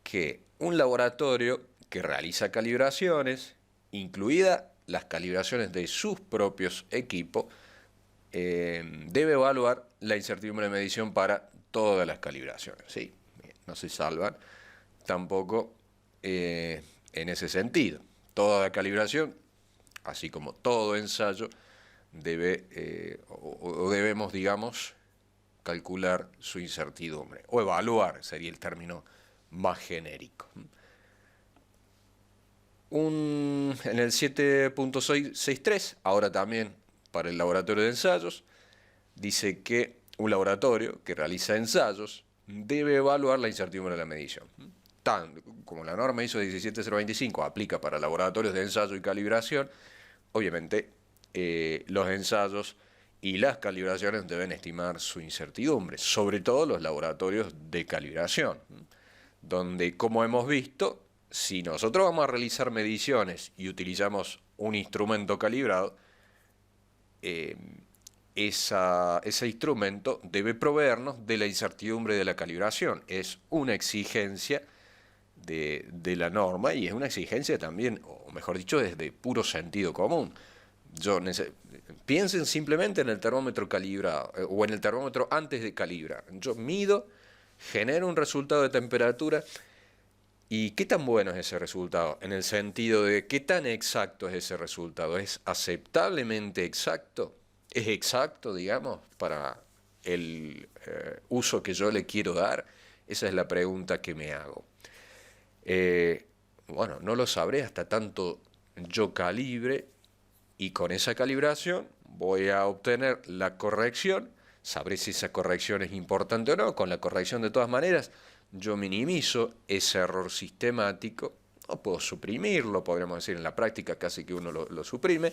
que un laboratorio que realiza calibraciones, incluida las calibraciones de sus propios equipos, debe evaluar la incertidumbre de medición para todas las calibraciones. ¿Sí? No se salvan tampoco en ese sentido. Toda la calibración, así como todo ensayo, debemos, digamos, calcular su incertidumbre, o evaluar sería el término más genérico. En el 7.63, ahora también para el laboratorio de ensayos, dice que un laboratorio que realiza ensayos debe evaluar la incertidumbre de la medición. Tan como la norma ISO 17025 aplica para laboratorios de ensayo y calibración, obviamente los ensayos y las calibraciones deben estimar su incertidumbre, sobre todo los laboratorios de calibración, donde, como hemos visto, si nosotros vamos a realizar mediciones y utilizamos un instrumento calibrado, ese instrumento debe proveernos de la incertidumbre de la calibración. Es una exigencia de la norma, y es una exigencia también, o mejor dicho, desde puro sentido común. Piensen simplemente en el termómetro calibrado, o en el termómetro antes de calibrar. Yo mido, genero un resultado de temperatura, y ¿qué tan bueno es ese resultado? En el sentido de ¿qué tan exacto es ese resultado? ¿Es aceptablemente exacto? ¿Es exacto, digamos, para el uso que yo le quiero dar? Esa es la pregunta que me hago. Bueno, no lo sabré hasta tanto yo calibre, y con esa calibración voy a obtener la corrección. Sabré si esa corrección es importante o no. Con la corrección, de todas maneras, yo minimizo ese error sistemático o puedo suprimirlo, podríamos decir en la práctica casi que uno lo suprime,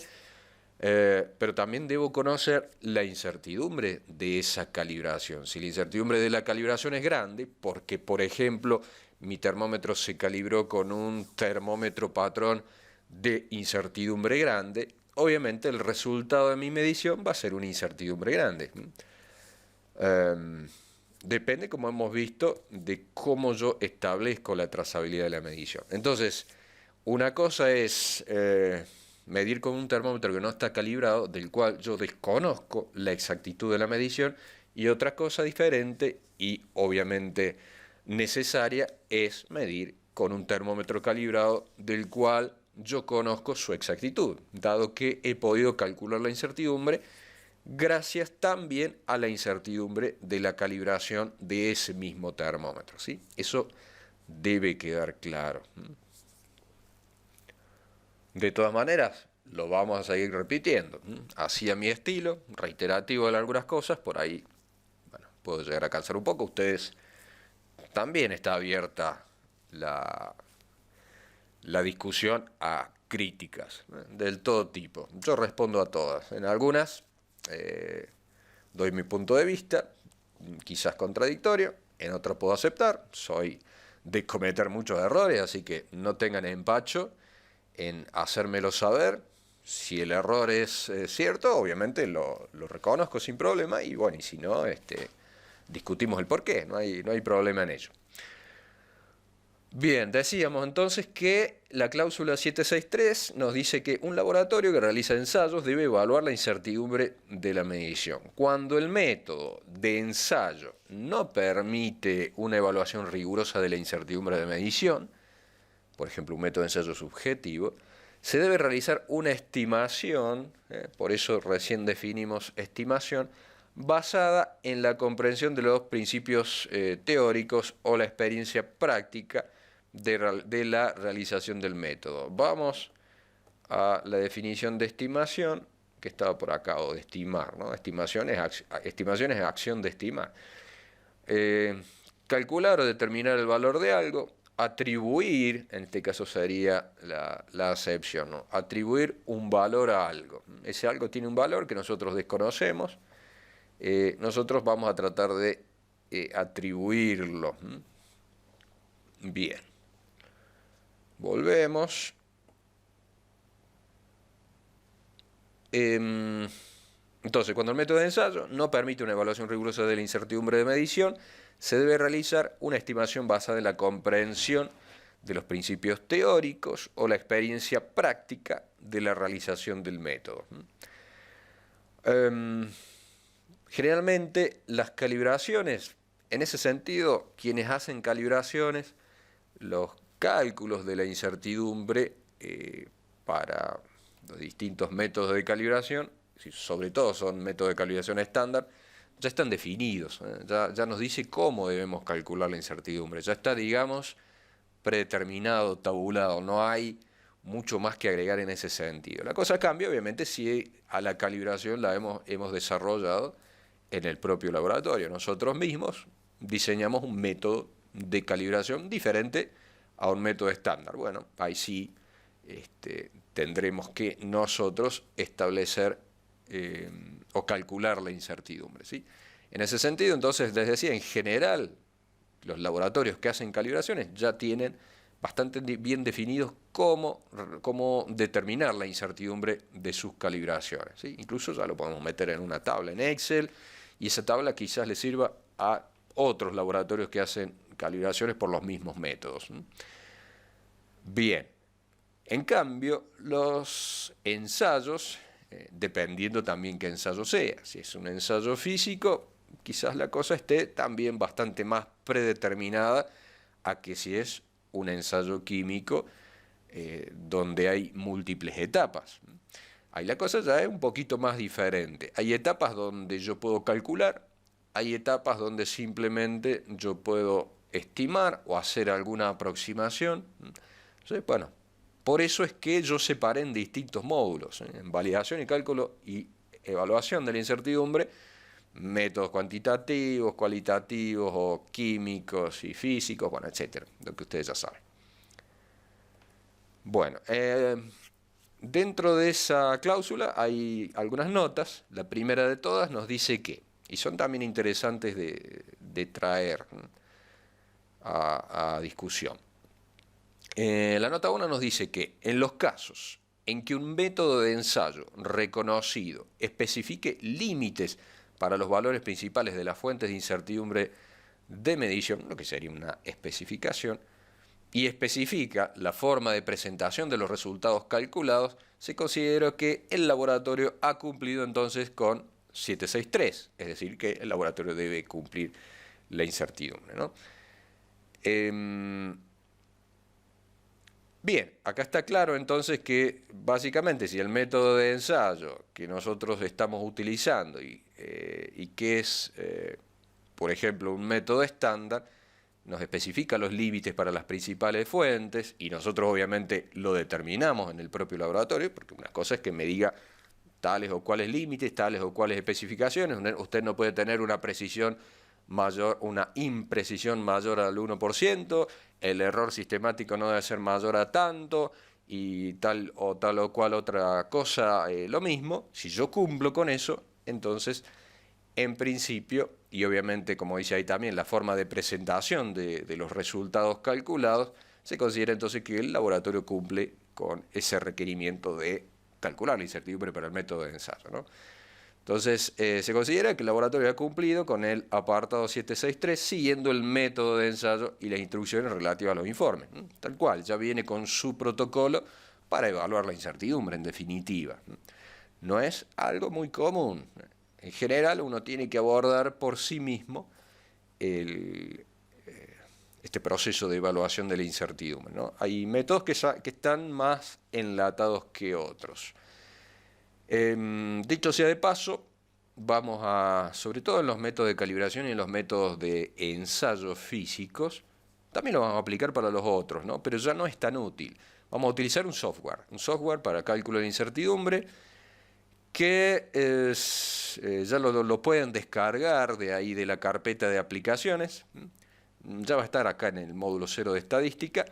pero también debo conocer la incertidumbre de esa calibración. Si la incertidumbre de la calibración es grande, porque por ejemplo mi termómetro se calibró con un termómetro patrón de incertidumbre grande, obviamente el resultado de mi medición va a ser una incertidumbre grande. Depende, como hemos visto, de cómo yo establezco la trazabilidad de la medición. Entonces, una cosa es medir con un termómetro que no está calibrado, del cual yo desconozco la exactitud de la medición, y otra cosa diferente y obviamente necesaria es medir con un termómetro calibrado del cual yo conozco su exactitud, dado que he podido calcular la incertidumbre gracias también a la incertidumbre de la calibración de ese mismo termómetro, ¿sí? Eso debe quedar claro. De todas maneras, lo vamos a seguir repitiendo. Así a mi estilo, reiterativo de algunas cosas, por ahí, bueno, puedo llegar a cansar un poco. Ustedes también está abierta la discusión a críticas, del todo tipo. Yo respondo a todas. En algunas doy mi punto de vista, quizás contradictorio, en otras puedo aceptar. Soy de cometer muchos errores, así que no tengan empacho en hacérmelo saber. Si el error es cierto, obviamente lo reconozco sin problema, y bueno, y si no, discutimos el porqué, no hay problema en ello. Bien, decíamos entonces que la cláusula 763 nos dice que un laboratorio que realiza ensayos debe evaluar la incertidumbre de la medición. Cuando el método de ensayo no permite una evaluación rigurosa de la incertidumbre de medición, por ejemplo un método de ensayo subjetivo, se debe realizar una estimación, por eso recién definimos estimación, basada en la comprensión de los principios teóricos o la experiencia práctica de la realización del método. Vamos a la definición de estimación, que estaba por acá, o de estimar, ¿no? Estimación es acción de estimar. Calcular o determinar el valor de algo, atribuir, en este caso sería la acepción, ¿no? Atribuir un valor a algo. Ese algo tiene un valor que nosotros desconocemos. Nosotros vamos a tratar de atribuirlo. Bien. Volvemos. Entonces, cuando el método de ensayo no permite una evaluación rigurosa de la incertidumbre de medición, se debe realizar una estimación basada en la comprensión de los principios teóricos o la experiencia práctica de la realización del método. Generalmente las calibraciones, en ese sentido, quienes hacen calibraciones, los cálculos de la incertidumbre para los distintos métodos de calibración, sobre todo son métodos de calibración estándar, ya están definidos, ya nos dice cómo debemos calcular la incertidumbre, ya está, digamos, predeterminado, tabulado, no hay mucho más que agregar en ese sentido. La cosa cambia, obviamente, si a la calibración la hemos desarrollado en el propio laboratorio. Nosotros mismos diseñamos un método de calibración diferente a un método estándar. Bueno, ahí sí tendremos que nosotros establecer o calcular la incertidumbre, ¿sí? En ese sentido, entonces, les decía, en general, los laboratorios que hacen calibraciones ya tienen bastante bien definidos cómo determinar la incertidumbre de sus calibraciones, ¿sí? Incluso ya lo podemos meter en una tabla en Excel, y esa tabla quizás le sirva a otros laboratorios que hacen calibraciones por los mismos métodos. Bien, en cambio, los ensayos, dependiendo también qué ensayo sea, si es un ensayo físico, quizás la cosa esté también bastante más predeterminada a que si es un ensayo químico donde hay múltiples etapas. Ahí la cosa ya es un poquito más diferente. Hay etapas donde yo puedo calcular, hay etapas donde simplemente yo puedo estimar o hacer alguna aproximación. Entonces, bueno, por eso es que yo separé en distintos módulos, en validación y cálculo y evaluación de la incertidumbre, métodos cuantitativos, cualitativos o químicos y físicos, bueno, etcétera, lo que ustedes ya saben. Bueno, dentro de esa cláusula hay algunas notas. La primera de todas nos dice que, y son también interesantes de traer a discusión. La nota 1 nos dice que en los casos en que un método de ensayo reconocido especifique límites para los valores principales de las fuentes de incertidumbre de medición, lo que sería una especificación, y especifica la forma de presentación de los resultados calculados, se considera que el laboratorio ha cumplido entonces con 763, es decir, que el laboratorio debe cumplir la incertidumbre, ¿no? Bien, acá está claro entonces que básicamente si el método de ensayo que nosotros estamos utilizando y que es, por ejemplo, un método estándar, nos especifica los límites para las principales fuentes y nosotros obviamente lo determinamos en el propio laboratorio, porque una cosa es que me diga tales o cuales límites, tales o cuales especificaciones, usted no puede tener una precisión mayor, una imprecisión mayor al 1%, el error sistemático no debe ser mayor a tanto y tal o cual otra cosa lo mismo. Si yo cumplo con eso, entonces en principio, y obviamente como dice ahí también, la forma de presentación de los resultados calculados, se considera entonces que el laboratorio cumple con ese requerimiento de calcular la incertidumbre para el método de ensayo, ¿no? Entonces, se considera que el laboratorio ha cumlido con el apartado 763 siguiendo el método de ensayo y las instrucciones relativas a los informes. Tal cual, ya viene con su protocolo para evaluar la incertidumbre, en definitiva. No es algo muy común. En general, uno tiene que abordar por sí mismo este proceso de evaluación de la incertidumbre, ¿no? Hay métodos que están más enlatados que otros. Dicho sea de paso, vamos a, sobre todo en los métodos de calibración y en los métodos de ensayo físicos, también lo vamos a aplicar para los otros, ¿no? Pero ya no es tan útil. Vamos a utilizar un software para cálculo de incertidumbre que ya lo pueden descargar de ahí de la carpeta de aplicaciones. Ya va a estar acá en el módulo 0 de estadística,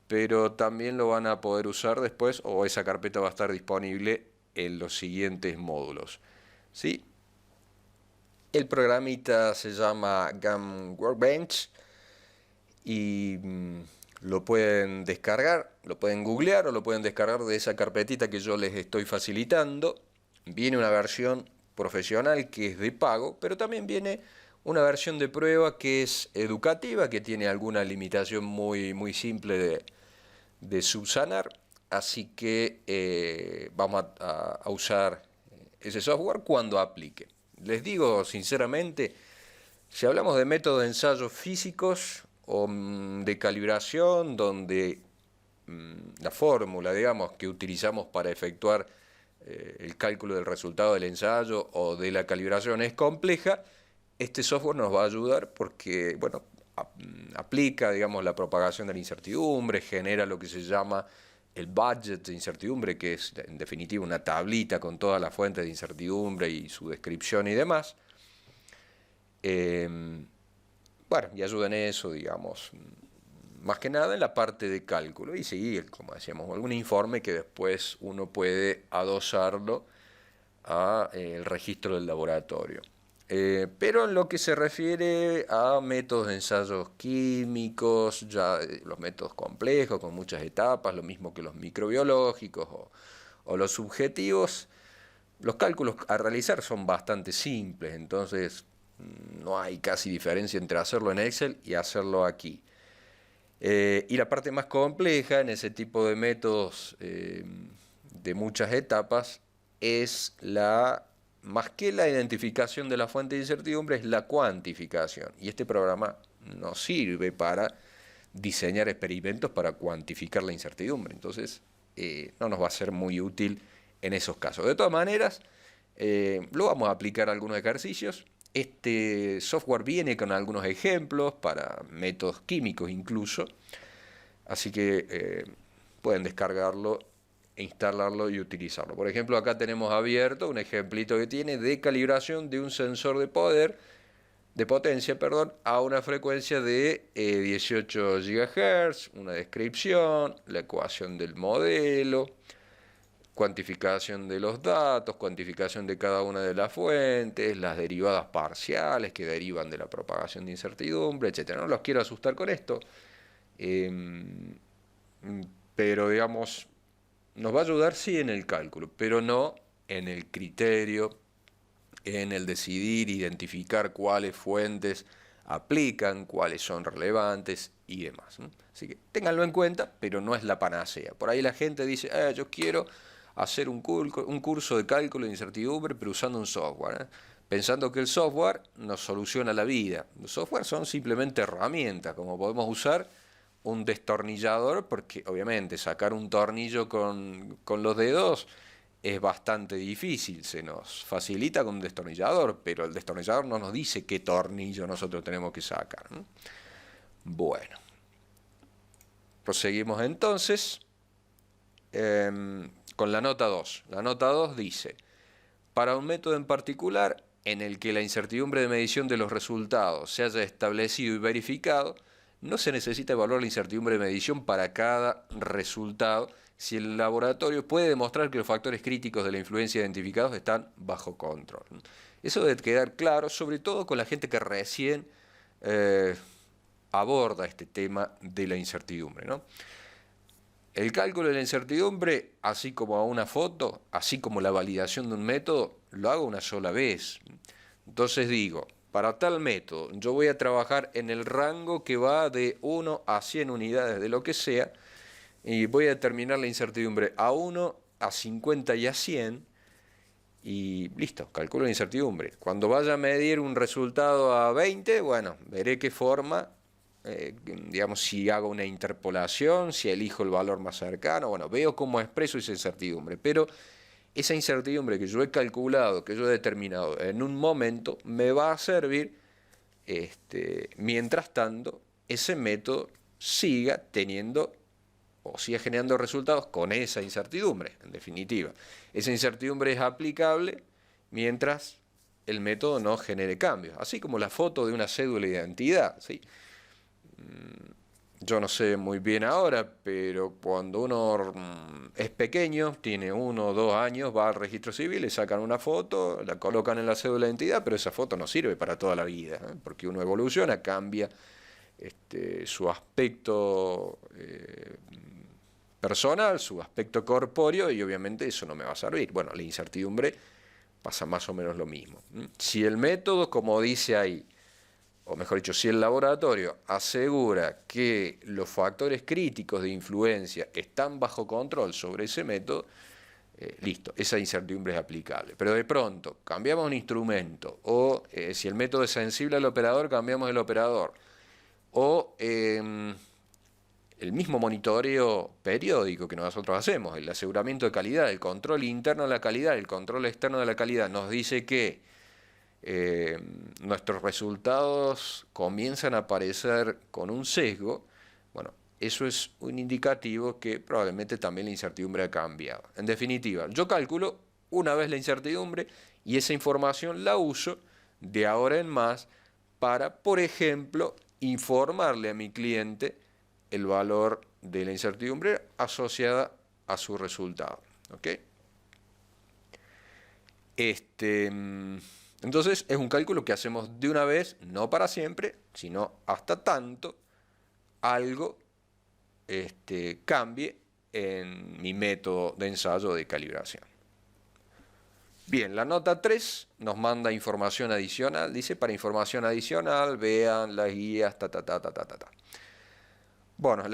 pero también lo van a poder usar después o esa carpeta va a estar disponible en los siguientes módulos, ¿sí? El programita se llama GAM Workbench y lo pueden descargar, lo pueden googlear o lo pueden descargar de esa carpetita que yo les estoy facilitando. Viene una versión profesional que es de pago, pero también viene una versión de prueba que es educativa, que tiene alguna limitación muy simple de subsanar. Así que vamos a usar ese software cuando aplique. Les digo sinceramente, si hablamos de métodos de ensayos físicos o de calibración, donde la fórmula, digamos, que utilizamos para efectuar el cálculo del resultado del ensayo o de la calibración es compleja, este software nos va a ayudar porque, bueno, aplica, digamos, la propagación de la incertidumbre, genera lo que se llama el budget de incertidumbre, que es en definitiva una tablita con todas las fuentes de incertidumbre y su descripción y demás. Bueno, y ayuda en eso, digamos, más que nada en la parte de cálculo. Y sí, como decíamos, algún informe que después uno puede adosarlo al registro del laboratorio. Pero en lo que se refiere a métodos de ensayos químicos, ya los métodos complejos, con muchas etapas, lo mismo que los microbiológicos o los subjetivos, los cálculos a realizar son bastante simples, entonces no hay casi diferencia entre hacerlo en Excel y hacerlo aquí. Y la parte más compleja en ese tipo de métodos de muchas etapas es más que la identificación de la fuente de incertidumbre, es la cuantificación. Y este programa nos sirve para diseñar experimentos para cuantificar la incertidumbre. Entonces, no nos va a ser muy útil en esos casos. De todas maneras, lo vamos a aplicar a algunos ejercicios. Este software viene con algunos ejemplos para métodos químicos incluso. Así que pueden descargarlo, instalarlo y utilizarlo. Por ejemplo, acá tenemos abierto un ejemplito que tiene de calibración de un sensor de poder de potencia, perdón, a una frecuencia de 18 GHz, una descripción, la ecuación del modelo, cuantificación de los datos, cuantificación de cada una de las fuentes, las derivadas parciales que derivan de la propagación de incertidumbre, etcétera. No los quiero asustar con esto, eh, pero digamos, nos va a ayudar sí en el cálculo, pero no en el criterio, en el decidir, identificar cuáles fuentes aplican, cuáles son relevantes y demás. Así que ténganlo en cuenta, pero no es la panacea. Por ahí la gente dice, yo quiero hacer un curso de cálculo de incertidumbre, pero usando un software, pensando que el software nos soluciona la vida. Los software son simplemente herramientas, como podemos usar un destornillador, porque obviamente sacar un tornillo con los dedos es bastante difícil, se nos facilita con un destornillador, pero el destornillador no nos dice qué tornillo nosotros tenemos que sacar. Bueno, proseguimos entonces con la nota 2. La nota 2 dice, para un método en particular en el que la incertidumbre de medición de los resultados se haya establecido y verificado, no se necesita evaluar la incertidumbre de medición para cada resultado si el laboratorio puede demostrar que los factores críticos de la influencia identificados están bajo control. Eso debe quedar claro, sobre todo con la gente que recién aborda este tema de la incertidumbre, ¿no? El cálculo de la incertidumbre, así como a una foto, así como la validación de un método, lo hago una sola vez. Entonces digo, para tal método, yo voy a trabajar en el rango que va de 1 a 100 unidades de lo que sea, y voy a determinar la incertidumbre a 1, a 50 y a 100, y listo, calculo la incertidumbre. Cuando vaya a medir un resultado a 20, bueno, veré qué forma, digamos, si hago una interpolación, si elijo el valor más cercano, bueno, veo cómo expreso esa incertidumbre, pero esa incertidumbre que yo he calculado, que yo he determinado en un momento, me va a servir, mientras tanto, ese método siga teniendo o siga generando resultados con esa incertidumbre, en definitiva. Esa incertidumbre es aplicable mientras el método no genere cambios, así como la foto de una cédula de identidad, ¿sí? Yo no sé muy bien ahora, pero cuando uno es pequeño, tiene 1 o 2 años, va al registro civil, le sacan una foto, la colocan en la cédula de identidad, pero esa foto no sirve para toda la vida, porque uno evoluciona, cambia su aspecto personal, su aspecto corpóreo, y obviamente eso no me va a servir. Bueno, la incertidumbre pasa más o menos lo mismo. Si el método, como dice ahí, o mejor dicho, si el laboratorio asegura que los factores críticos de influencia están bajo control sobre ese método, listo, esa incertidumbre es aplicable. Pero de pronto cambiamos un instrumento, o si el método es sensible al operador, cambiamos el operador, o el mismo monitoreo periódico que nosotros hacemos, el aseguramiento de calidad, el control interno de la calidad, el control externo de la calidad, nos dice que nuestros resultados comienzan a aparecer con un sesgo. Bueno, eso es un indicativo que probablemente también la incertidumbre ha cambiado. En definitiva, yo calculo una vez la incertidumbre y esa información la uso de ahora en más para, por ejemplo, informarle a mi cliente el valor de la incertidumbre asociada a su resultado. ¿Ok? Entonces es un cálculo que hacemos de una vez, no para siempre, sino hasta tanto algo cambie en mi método de ensayo de calibración. Bien, la nota 3 nos manda información adicional, dice, para información adicional vean las guías, ta. Bueno,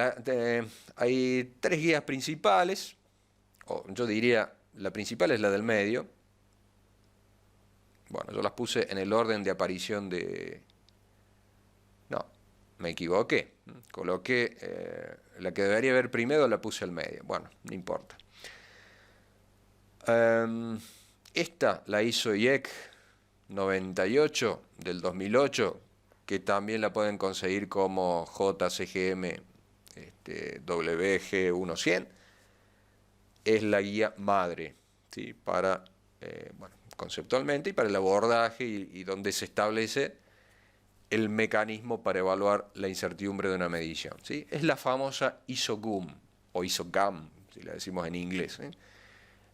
hay 3 guías principales, o yo diría, la principal es la del medio. Bueno, yo las puse en el orden de aparición de... No, me equivoqué. Coloqué la que debería ver primero, la puse al medio. Bueno, no importa. Esta la hizo IEC 98 del 2008, que también la pueden conseguir como JCGM WG1100. Es la guía madre, ¿sí? Para, bueno, conceptualmente y para el abordaje y donde se establece el mecanismo para evaluar la incertidumbre de una medición, ¿sí? Es la famosa ISO-GUM o ISO-GAM, si la decimos en inglés, ¿sí?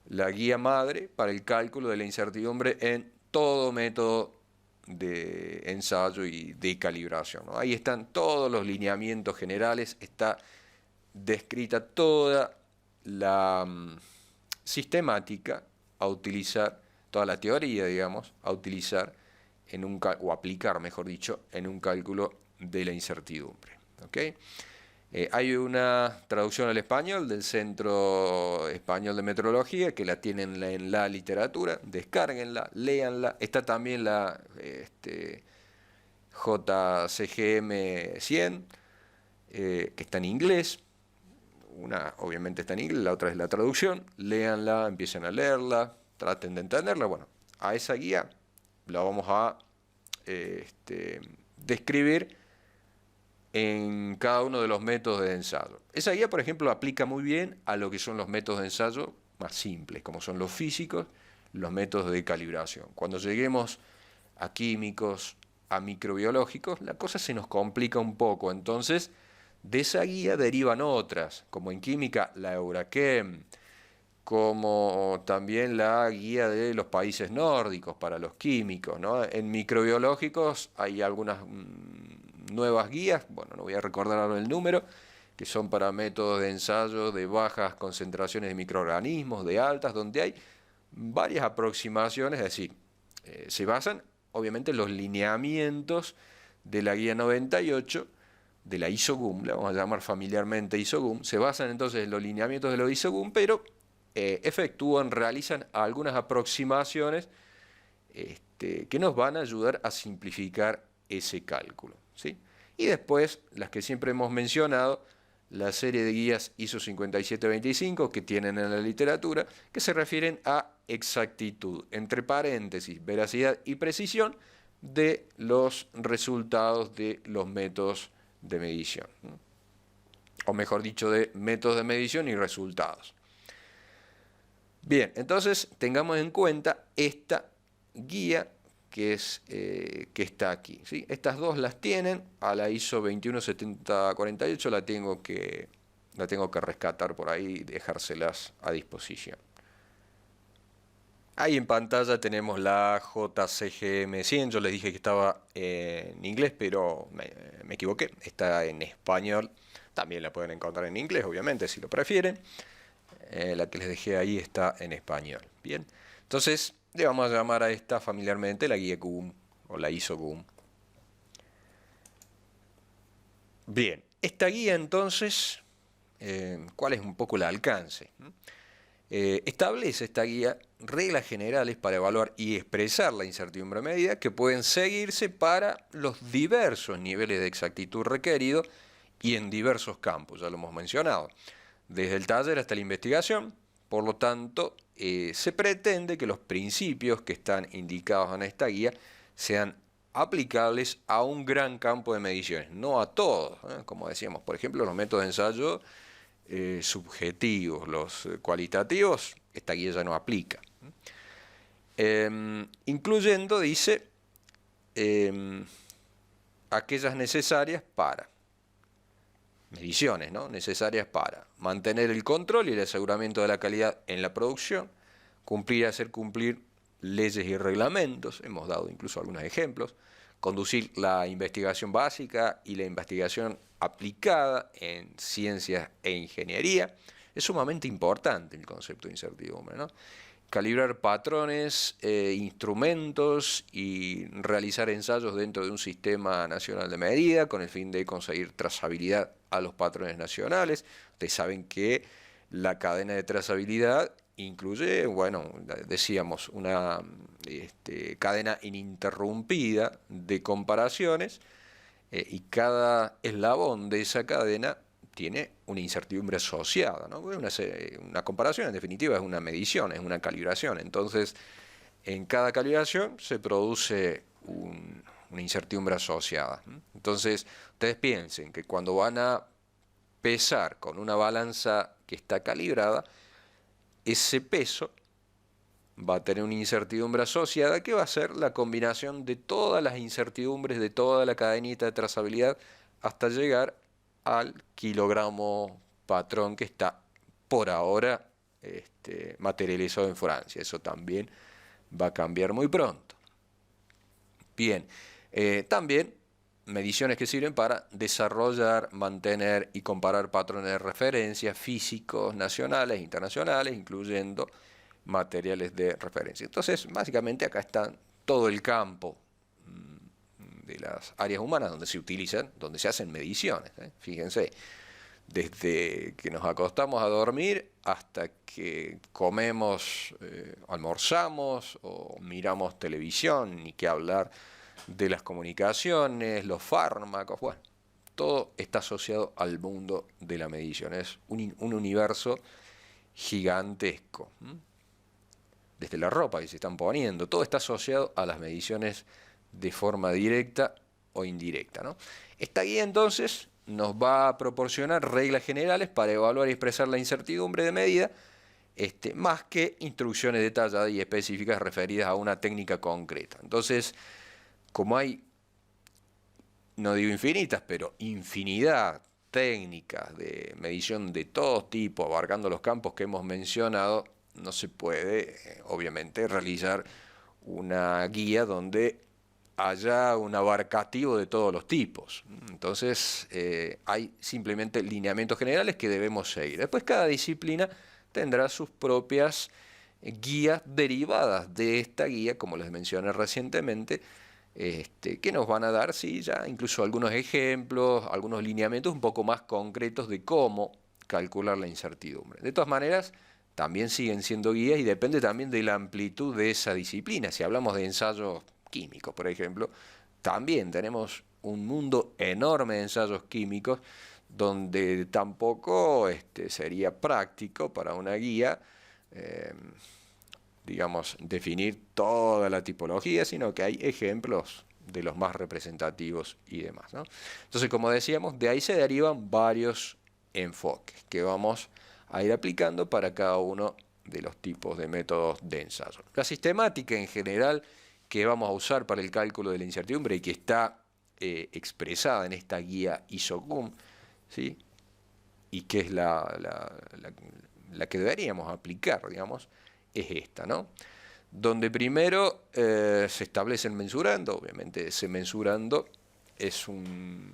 La guía madre para el cálculo de la incertidumbre en todo método de ensayo y de calibración, ¿no? Ahí están todos los lineamientos generales, está descrita toda la sistemática a utilizar, toda la teoría, digamos, a utilizar en un o aplicar, mejor dicho, en un cálculo de la incertidumbre. ¿Okay? Hay una traducción al español del Centro Español de Metrología que la tienen en la literatura, descárguenla, léanla. Está también la JCGM 100, que está en inglés. Una obviamente está en inglés, la otra es la traducción. Léanla, empiecen a leerla, traten de entenderla. Bueno, a esa guía la vamos a describir en cada uno de los métodos de ensayo. Esa guía, por ejemplo, aplica muy bien a lo que son los métodos de ensayo más simples, como son los físicos, los métodos de calibración. Cuando lleguemos a químicos, a microbiológicos, la cosa se nos complica un poco. Entonces, de esa guía derivan otras, como en química la Eurachem, como también la guía de los países nórdicos para los químicos, ¿no? En microbiológicos hay algunas nuevas guías, bueno, no voy a recordar ahora el número, que son para métodos de ensayo de bajas concentraciones de microorganismos, de altas, donde hay varias aproximaciones, es decir, se basan obviamente en los lineamientos de la guía 98, de la ISO-GUM, la vamos a llamar familiarmente ISO-GUM, se basan entonces en los lineamientos de los ISO-GUM, pero realizan algunas aproximaciones que nos van a ayudar a simplificar ese cálculo, ¿sí? Y después, las que siempre hemos mencionado, la serie de guías ISO 5725 que tienen en la literatura, que se refieren a exactitud, entre paréntesis, veracidad y precisión de los resultados de los métodos de medición, ¿no? O mejor dicho, de métodos de medición y resultados. Bien, entonces tengamos en cuenta esta guía que está aquí, ¿sí? Estas dos las tienen, a la ISO 21748 la tengo que rescatar por ahí y dejárselas a disposición. Ahí en pantalla tenemos la JCGM 100, yo les dije que estaba en inglés, pero me equivoqué, está en español, también la pueden encontrar en inglés, obviamente, si lo prefieren. La que les dejé ahí está en español. Bien, entonces le vamos a llamar a esta familiarmente la guía GUM o la ISO-GUM. Bien, esta guía entonces, ¿cuál es un poco el alcance? Establece esta guía reglas generales para evaluar y expresar la incertidumbre medida que pueden seguirse para los diversos niveles de exactitud requeridos y en diversos campos, ya lo hemos mencionado, desde el taller hasta la investigación. Por lo tanto, se pretende que los principios que están indicados en esta guía sean aplicables a un gran campo de mediciones, no a todos, como decíamos, por ejemplo, los métodos de ensayo subjetivos, los cualitativos, esta guía ya no aplica. Incluyendo, dice, aquellas necesarias para mediciones, ¿no? Necesarias para mantener el control y el aseguramiento de la calidad en la producción, hacer cumplir leyes y reglamentos, hemos dado incluso algunos ejemplos, conducir la investigación básica y la investigación aplicada en ciencias e ingeniería. Es sumamente importante el concepto de incertidumbre, ¿no? Calibrar patrones, instrumentos y realizar ensayos dentro de un sistema nacional de medida con el fin de conseguir trazabilidad a los patrones nacionales. Ustedes saben que la cadena de trazabilidad incluye, bueno, decíamos, una cadena ininterrumpida de comparaciones y cada eslabón de esa cadena tiene una incertidumbre asociada, ¿no? Una comparación, en definitiva, es una medición, es una calibración. Entonces, en cada calibración se produce una incertidumbre asociada. Entonces, ustedes piensen que cuando van a pesar con una balanza que está calibrada, ese peso va a tener una incertidumbre asociada que va a ser la combinación de todas las incertidumbres de toda la cadenita de trazabilidad hasta llegar al kilogramo patrón que está por ahora materializado en Francia. Eso también va a cambiar muy pronto. Bien, también mediciones que sirven para desarrollar, mantener y comparar patrones de referencia físicos nacionales e internacionales, incluyendo materiales de referencia. Entonces, básicamente acá está todo el campo de las áreas humanas donde se utilizan, donde se hacen mediciones. Fíjense, desde que nos acostamos a dormir hasta que comemos, almorzamos o miramos televisión, ni que hablar de las comunicaciones, los fármacos, bueno, todo está asociado al mundo de la medición. Es un universo gigantesco. Desde la ropa que se están poniendo, todo está asociado a las mediciones de forma directa o indirecta, ¿no? Esta guía entonces nos va a proporcionar reglas generales para evaluar y expresar la incertidumbre de medida, más que instrucciones detalladas y específicas referidas a una técnica concreta. Entonces, como hay, no digo infinitas, pero infinidad técnicas de medición de todo tipo, abarcando los campos que hemos mencionado, no se puede, obviamente, realizar una guía donde haya un abarcativo de todos los tipos. Entonces, hay simplemente lineamientos generales que debemos seguir. Después, cada disciplina tendrá sus propias guías derivadas de esta guía, como les mencioné recientemente, que nos van a dar, sí, ya incluso algunos ejemplos, algunos lineamientos un poco más concretos de cómo calcular la incertidumbre. De todas maneras, también siguen siendo guías y depende también de la amplitud de esa disciplina. Si hablamos de ensayos químicos, por ejemplo, también tenemos un mundo enorme de ensayos químicos donde tampoco sería práctico para una guía, digamos, definir toda la tipología, sino que hay ejemplos de los más representativos y demás, ¿no? Entonces, como decíamos, de ahí se derivan varios enfoques que vamos a ir aplicando para cada uno de los tipos de métodos de ensayo. La sistemática en general que vamos a usar para el cálculo de la incertidumbre y que está expresada en esta guía ISOCUM, ¿sí? Y que es la que deberíamos aplicar, digamos, es esta, ¿no? Donde primero se establece el mensurando. Obviamente ese mensurando es un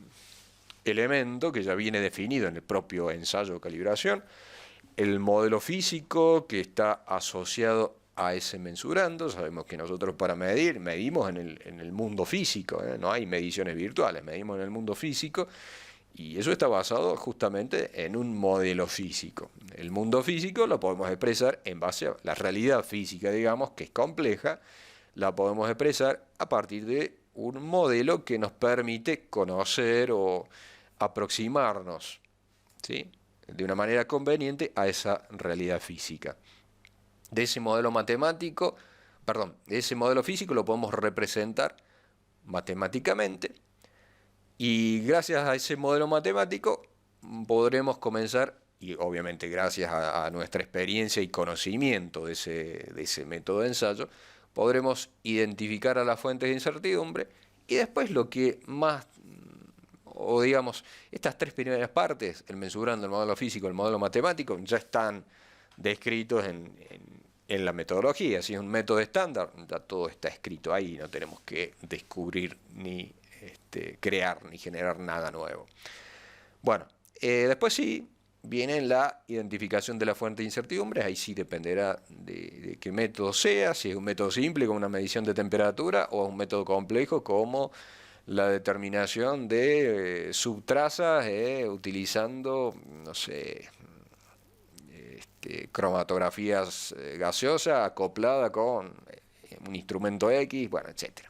elemento que ya viene definido en el propio ensayo de calibración, el modelo físico que está asociado a ese mensurando. Sabemos que nosotros para medir, medimos en el mundo físico, no hay mediciones virtuales, medimos en el mundo físico y eso está basado justamente en un modelo físico. El mundo físico lo podemos expresar en base a la realidad física, digamos, que es compleja, la podemos expresar a partir de un modelo que nos permite conocer o aproximarnos, ¿sí?, de una manera conveniente a esa realidad física. De ese modelo matemático, perdón, de ese modelo físico lo podemos representar matemáticamente y gracias a ese modelo matemático podremos comenzar, y obviamente gracias a nuestra experiencia y conocimiento de ese método de ensayo, podremos identificar a las fuentes de incertidumbre y después lo que más, o digamos, estas tres primeras partes, el mensurando, el modelo físico, el modelo matemático, ya están descritos en la metodología. Si es un método estándar, ya todo está escrito ahí, no tenemos que descubrir ni crear ni generar nada nuevo. Bueno, después sí viene la identificación de la fuente de incertidumbre. Ahí sí dependerá de qué método sea, si es un método simple como una medición de temperatura o un método complejo como la determinación de subtrazas utilizando, no sé, cromatografías gaseosas acoplada con un instrumento X, bueno, etcétera.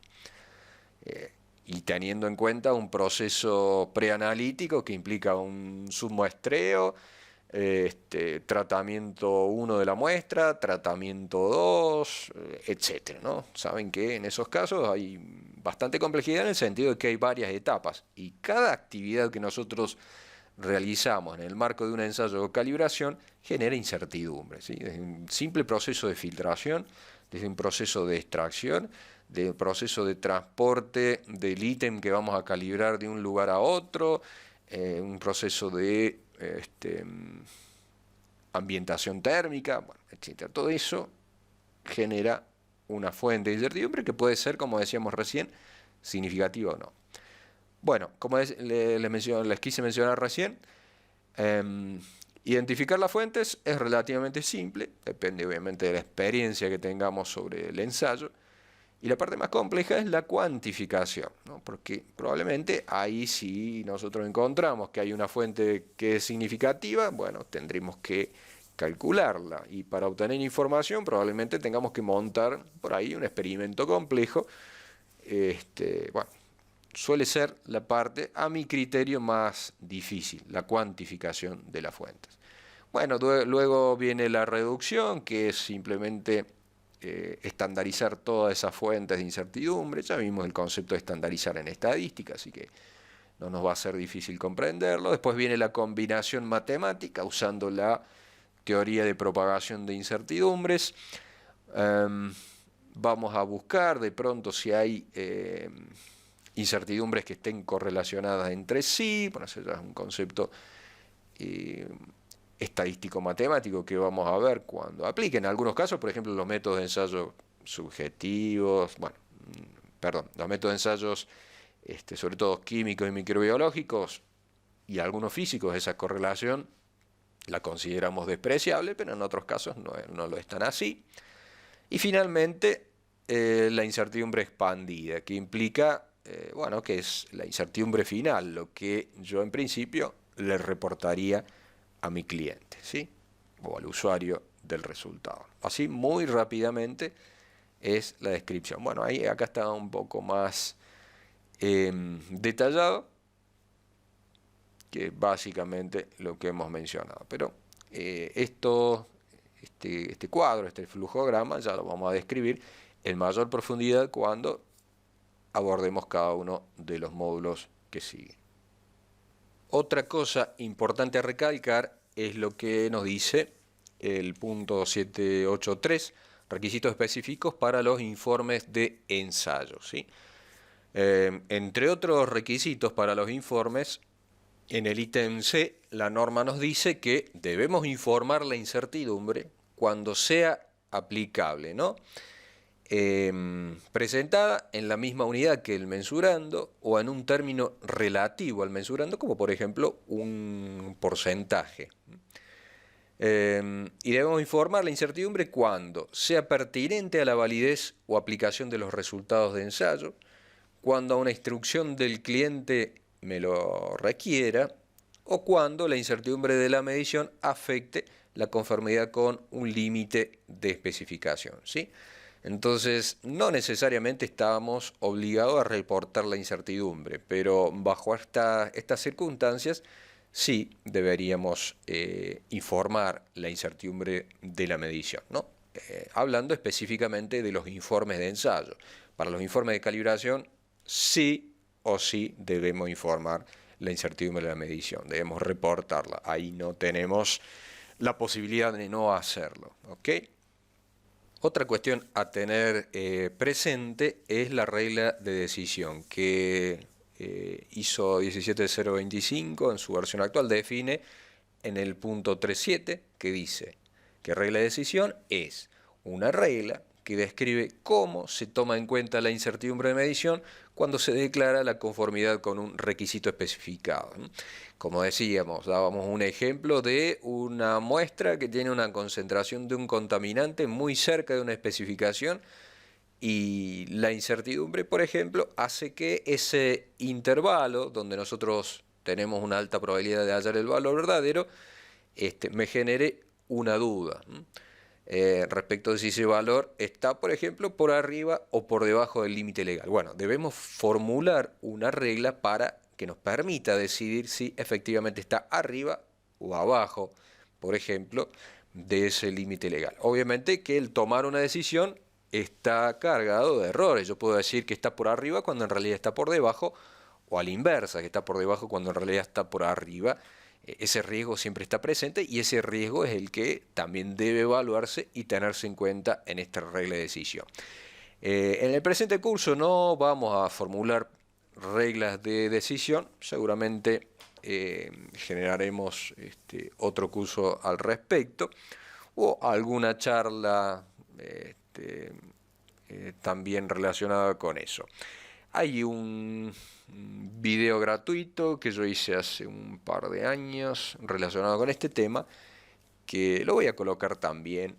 Y teniendo en cuenta un proceso preanalítico que implica un submuestreo, tratamiento 1 de la muestra, tratamiento 2, etcétera, ¿no? Saben que en esos casos hay bastante complejidad en el sentido de que hay varias etapas y cada actividad que nosotros realizamos en el marco de un ensayo de calibración genera incertidumbre, ¿sí? Es un simple proceso de filtración desde un proceso de extracción, del proceso de transporte del ítem que vamos a calibrar de un lugar a otro, un proceso de ambientación térmica, bueno, etc. Todo eso genera una fuente de incertidumbre que puede ser, como decíamos recién, significativa o no. Bueno, como les quise mencionar recién, identificar las fuentes es relativamente simple, depende obviamente de la experiencia que tengamos sobre el ensayo, y la parte más compleja es la cuantificación, ¿no? Porque probablemente ahí si nosotros encontramos que hay una fuente que es significativa, bueno, tendremos que calcularla, y para obtener información probablemente tengamos que montar por ahí un experimento complejo. Bueno, suele ser la parte, a mi criterio, más difícil, la cuantificación de las fuentes. Bueno, luego viene la reducción, que es simplemente estandarizar todas esas fuentes de incertidumbre. Ya vimos el concepto de estandarizar en estadística, así que no nos va a ser difícil comprenderlo. Después viene la combinación matemática, usando la teoría de propagación de incertidumbres. Vamos a buscar de pronto si hay incertidumbres que estén correlacionadas entre sí. Bueno, ese ya es un concepto estadístico-matemático que vamos a ver cuando aplique. En algunos casos, por ejemplo, los métodos de ensayo subjetivos, bueno, perdón, los métodos de ensayos, sobre todo químicos y microbiológicos, y algunos físicos, esa correlación la consideramos despreciable, pero en otros casos no lo es tan así. Y finalmente, la incertidumbre expandida, que implica, bueno, que es la incertidumbre final, lo que yo en principio le reportaría a mi cliente, ¿sí? O al usuario del resultado. Así, muy rápidamente, es la descripción. Bueno, acá está un poco más detallado, que básicamente lo que hemos mencionado. Pero este cuadro, este flujograma, ya lo vamos a describir en mayor profundidad cuando abordemos cada uno de los módulos que siguen. Otra cosa importante a recalcar es lo que nos dice el punto 783, requisitos específicos para los informes de ensayo, ¿sí? Entre otros requisitos para los informes, en el ítem C, la norma nos dice que debemos informar la incertidumbre cuando sea aplicable, ¿no? Presentada en la misma unidad que el mensurando o en un término relativo al mensurando, como por ejemplo un porcentaje. Y debemos informar la incertidumbre cuando sea pertinente a la validez o aplicación de los resultados de ensayo, cuando una instrucción del cliente me lo requiera, o cuando la incertidumbre de la medición afecte la conformidad con un límite de especificación, ¿sí? Entonces, no necesariamente estábamos obligados a reportar la incertidumbre, pero bajo estas circunstancias sí deberíamos informar la incertidumbre de la medición, ¿no? Hablando específicamente de los informes de ensayo. Para los informes de calibración, sí o sí debemos informar la incertidumbre de la medición, debemos reportarla. Ahí no tenemos la posibilidad de no hacerlo, ¿ok? Otra cuestión a tener presente es la regla de decisión que ISO 17025 en su versión actual define en el punto 3.7, que dice que regla de decisión es una regla que describe cómo se toma en cuenta la incertidumbre de medición cuando se declara la conformidad con un requisito especificado. Como decíamos, dábamos un ejemplo de una muestra que tiene una concentración de un contaminante muy cerca de una especificación, y la incertidumbre, por ejemplo, hace que ese intervalo donde nosotros tenemos una alta probabilidad de hallar el valor verdadero, me genere una duda respecto de si ese valor está, por ejemplo, por arriba o por debajo del límite legal. Bueno, debemos formular una regla para que nos permita decidir si efectivamente está arriba o abajo, por ejemplo, de ese límite legal. Obviamente que el tomar una decisión está cargado de errores. Yo puedo decir que está por arriba cuando en realidad está por debajo, o a la inversa, que está por debajo cuando en realidad está por arriba. ese riesgo siempre está presente y ese riesgo es el que también debe evaluarse y tenerse en cuenta en esta regla de decisión. En el presente curso no vamos a formular reglas de decisión, seguramente generaremos otro curso al respecto o alguna charla también relacionada con eso. Hay un video gratuito que yo hice hace un par de años relacionado con este tema, que lo voy a colocar también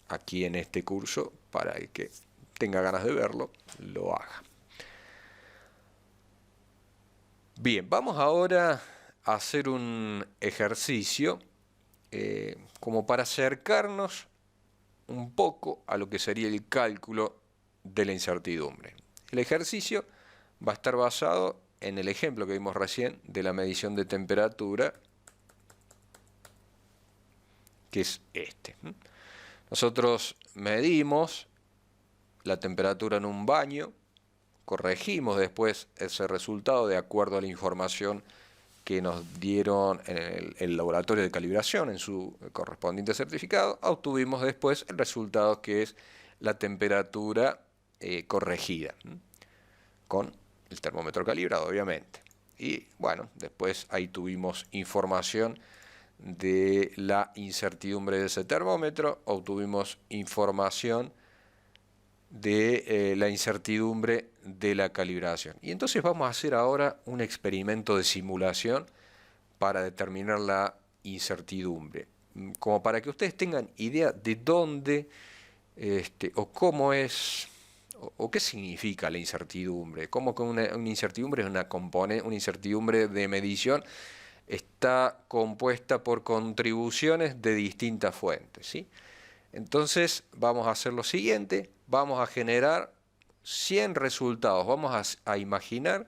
aquí en este curso para el que tenga ganas de verlo, lo haga. Bien, vamos ahora a hacer un ejercicio como para acercarnos un poco a lo que sería el cálculo de la incertidumbre. El ejercicio va a estar basado en el ejemplo que vimos recién de la medición de temperatura, que es este. Nosotros medimos la temperatura en un baño, corregimos después ese resultado de acuerdo a la información que nos dieron en el laboratorio de calibración en su correspondiente certificado, obtuvimos después el resultado que es la temperatura corregida, con el termómetro calibrado, obviamente. Y bueno, después ahí tuvimos información de la incertidumbre de ese termómetro, obtuvimos información de la incertidumbre de la calibración. Y entonces vamos a hacer ahora un experimento de simulación para determinar la incertidumbre, como para que ustedes tengan idea de dónde o cómo es o qué significa la incertidumbre, cómo que una incertidumbre es una incertidumbre de medición está compuesta por contribuciones de distintas fuentes, ¿sí? Entonces vamos a hacer lo siguiente, vamos a generar 100 resultados, vamos a imaginar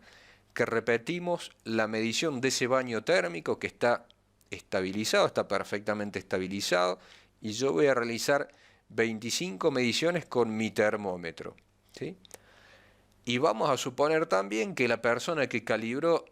que repetimos la medición de ese baño térmico que está estabilizado, está perfectamente estabilizado, y yo voy a realizar 25 mediciones con mi termómetro, ¿sí? Y vamos a suponer también que la persona que calibró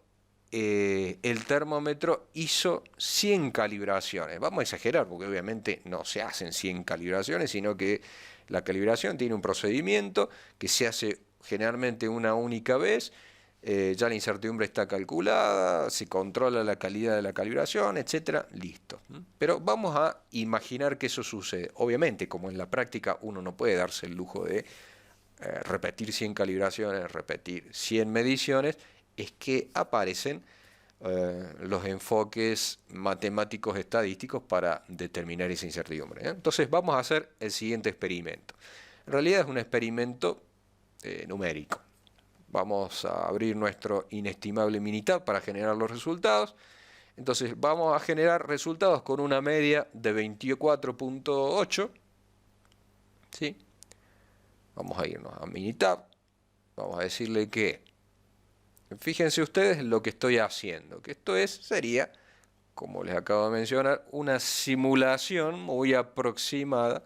el termómetro hizo 100 calibraciones. Vamos a exagerar porque obviamente no se hacen 100 calibraciones, sino que la calibración tiene un procedimiento que se hace generalmente una única vez. Ya la incertidumbre está calculada, se controla la calidad de la calibración, etcétera, listo. Pero vamos a imaginar que eso sucede. Obviamente, como en la práctica uno no puede darse el lujo de repetir 100 calibraciones, repetir 100 mediciones, es que aparecen los enfoques matemáticos estadísticos para determinar esa incertidumbre, ¿eh? Entonces vamos a hacer el siguiente experimento. En realidad es un experimento numérico. Vamos a abrir nuestro inestimable Minitab para generar los resultados. Entonces vamos a generar resultados con una media de 24.8, ¿sí? Vamos a irnos a Minitab. Vamos a decirle que fíjense ustedes lo que estoy haciendo, que esto sería, como les acabo de mencionar, una simulación muy aproximada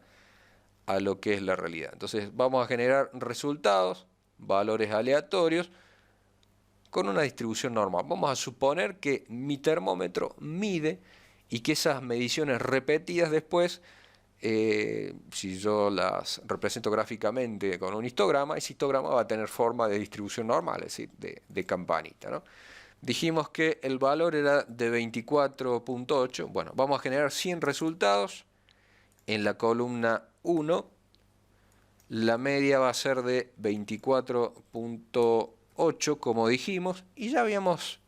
a lo que es la realidad. Entonces vamos a generar resultados, valores aleatorios, con una distribución normal. Vamos a suponer que mi termómetro mide y que esas mediciones repetidas después, si yo las represento gráficamente con un histograma, ese histograma va a tener forma de distribución normal, es decir, de campanita, ¿no? Dijimos que el valor era de 24.8. Bueno, vamos a generar 100 resultados. En la columna 1, la media va a ser de 24.8, como dijimos, y ya habíamos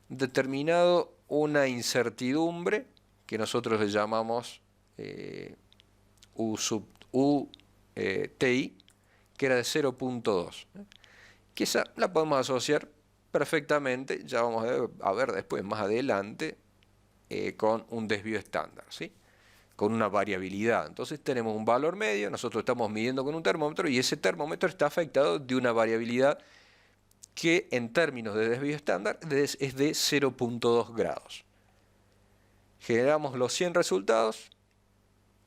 determinado una incertidumbre que nosotros le llamamos U sub U TI, que era de 0.2, que esa la podemos asociar perfectamente, ya vamos a ver después más adelante, con un desvío estándar, ¿sí? Con una variabilidad. Entonces tenemos un valor medio, nosotros estamos midiendo con un termómetro y ese termómetro está afectado de una variabilidad que en términos de desvío estándar es de 0.2 grados. Generamos los 100 resultados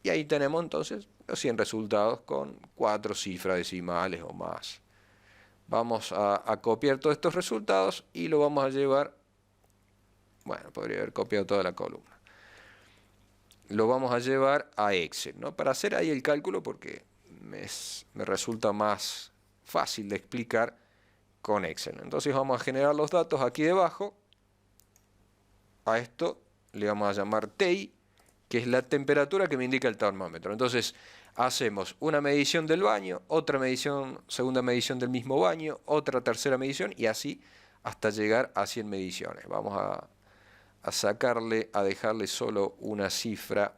y ahí tenemos entonces los 100 resultados con 4 cifras decimales o más. Vamos a copiar todos estos resultados y lo vamos a llevar Bueno, podría haber copiado toda la columna. Lo vamos a llevar a Excel, ¿no? Para hacer ahí el cálculo, porque me resulta más fácil de explicar con Excel. Entonces vamos a generar los datos aquí debajo. A esto le vamos a llamar TI, que es la temperatura que me indica el termómetro. Entonces hacemos una medición del baño, otra medición, segunda medición del mismo baño, otra tercera medición y así hasta llegar a 100 mediciones. Vamos a dejarle solo una cifra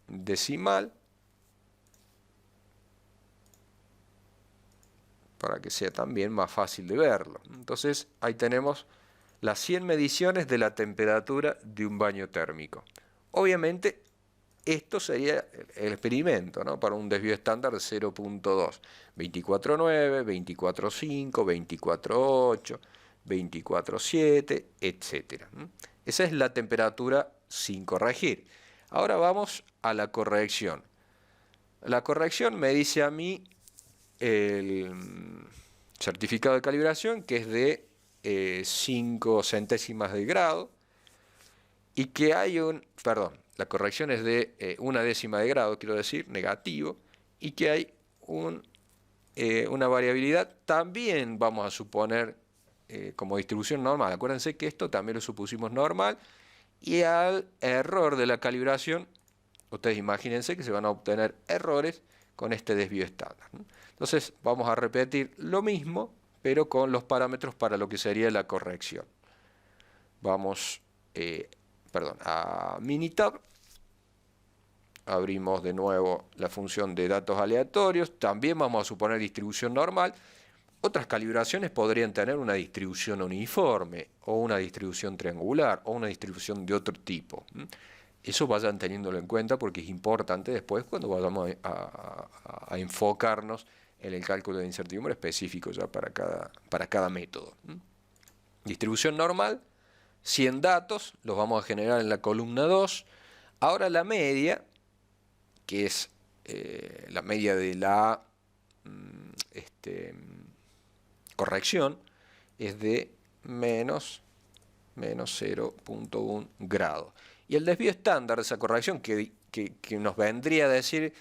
decimal para que sea también más fácil de verlo. Entonces ahí tenemos las 100 mediciones de la temperatura de un baño térmico. Obviamente esto sería el experimento, ¿no? Para un desvío estándar de 0.2, 24.9, 24.5, 24.8, 24.7, etc. Esa es la temperatura sin corregir. Ahora vamos a la corrección. La corrección me dice a mí el certificado de calibración, que es de 5 centésimas de grado, y que hay la corrección es de 1/10 de grado, quiero decir, negativo, y que hay una variabilidad, también vamos a suponer como distribución normal. Acuérdense que esto también lo supusimos normal, y al error de la calibración, ustedes imagínense que se van a obtener errores con este desvío estándar, ¿no? Entonces vamos a repetir lo mismo, pero con los parámetros para lo que sería la corrección. Vamos a Minitab, abrimos de nuevo la función de datos aleatorios, también vamos a suponer distribución normal. Otras calibraciones podrían tener una distribución uniforme, o una distribución triangular, o una distribución de otro tipo. Eso vayan teniéndolo en cuenta porque es importante después cuando vayamos a enfocarnos en el cálculo de incertidumbre específico ya para cada método. Distribución normal, 100 datos, los vamos a generar en la columna 2. Ahora la media, que es la media de la corrección, es de menos 0.1 grado. Y el desvío estándar de esa corrección, que nos vendría a decir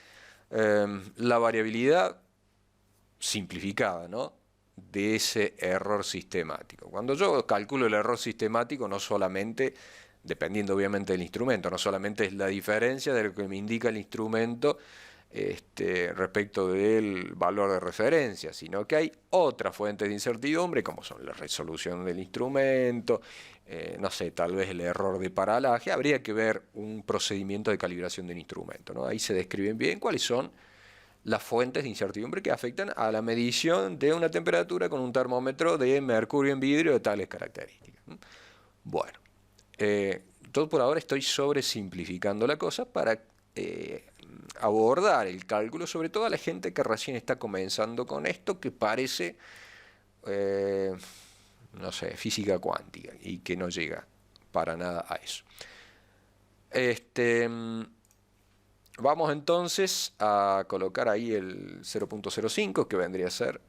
la variabilidad simplificada, ¿no?, de ese error sistemático. Cuando yo calculo el error sistemático, no solamente, dependiendo obviamente del instrumento, no solamente es la diferencia de lo que me indica el instrumento respecto del valor de referencia, sino que hay otras fuentes de incertidumbre, como son la resolución del instrumento, no sé, tal vez el error de paralaje. Habría que ver un procedimiento de calibración del instrumento, ¿no? Ahí se describen bien cuáles son las fuentes de incertidumbre que afectan a la medición de una temperatura con un termómetro de mercurio en vidrio de tales características. Bueno, yo por ahora estoy sobresimplificando la cosa para abordar el cálculo, sobre todo a la gente que recién está comenzando con esto, que parece, no sé, física cuántica, y que no llega para nada a eso. Vamos entonces a colocar ahí el 0.05, que vendría a ser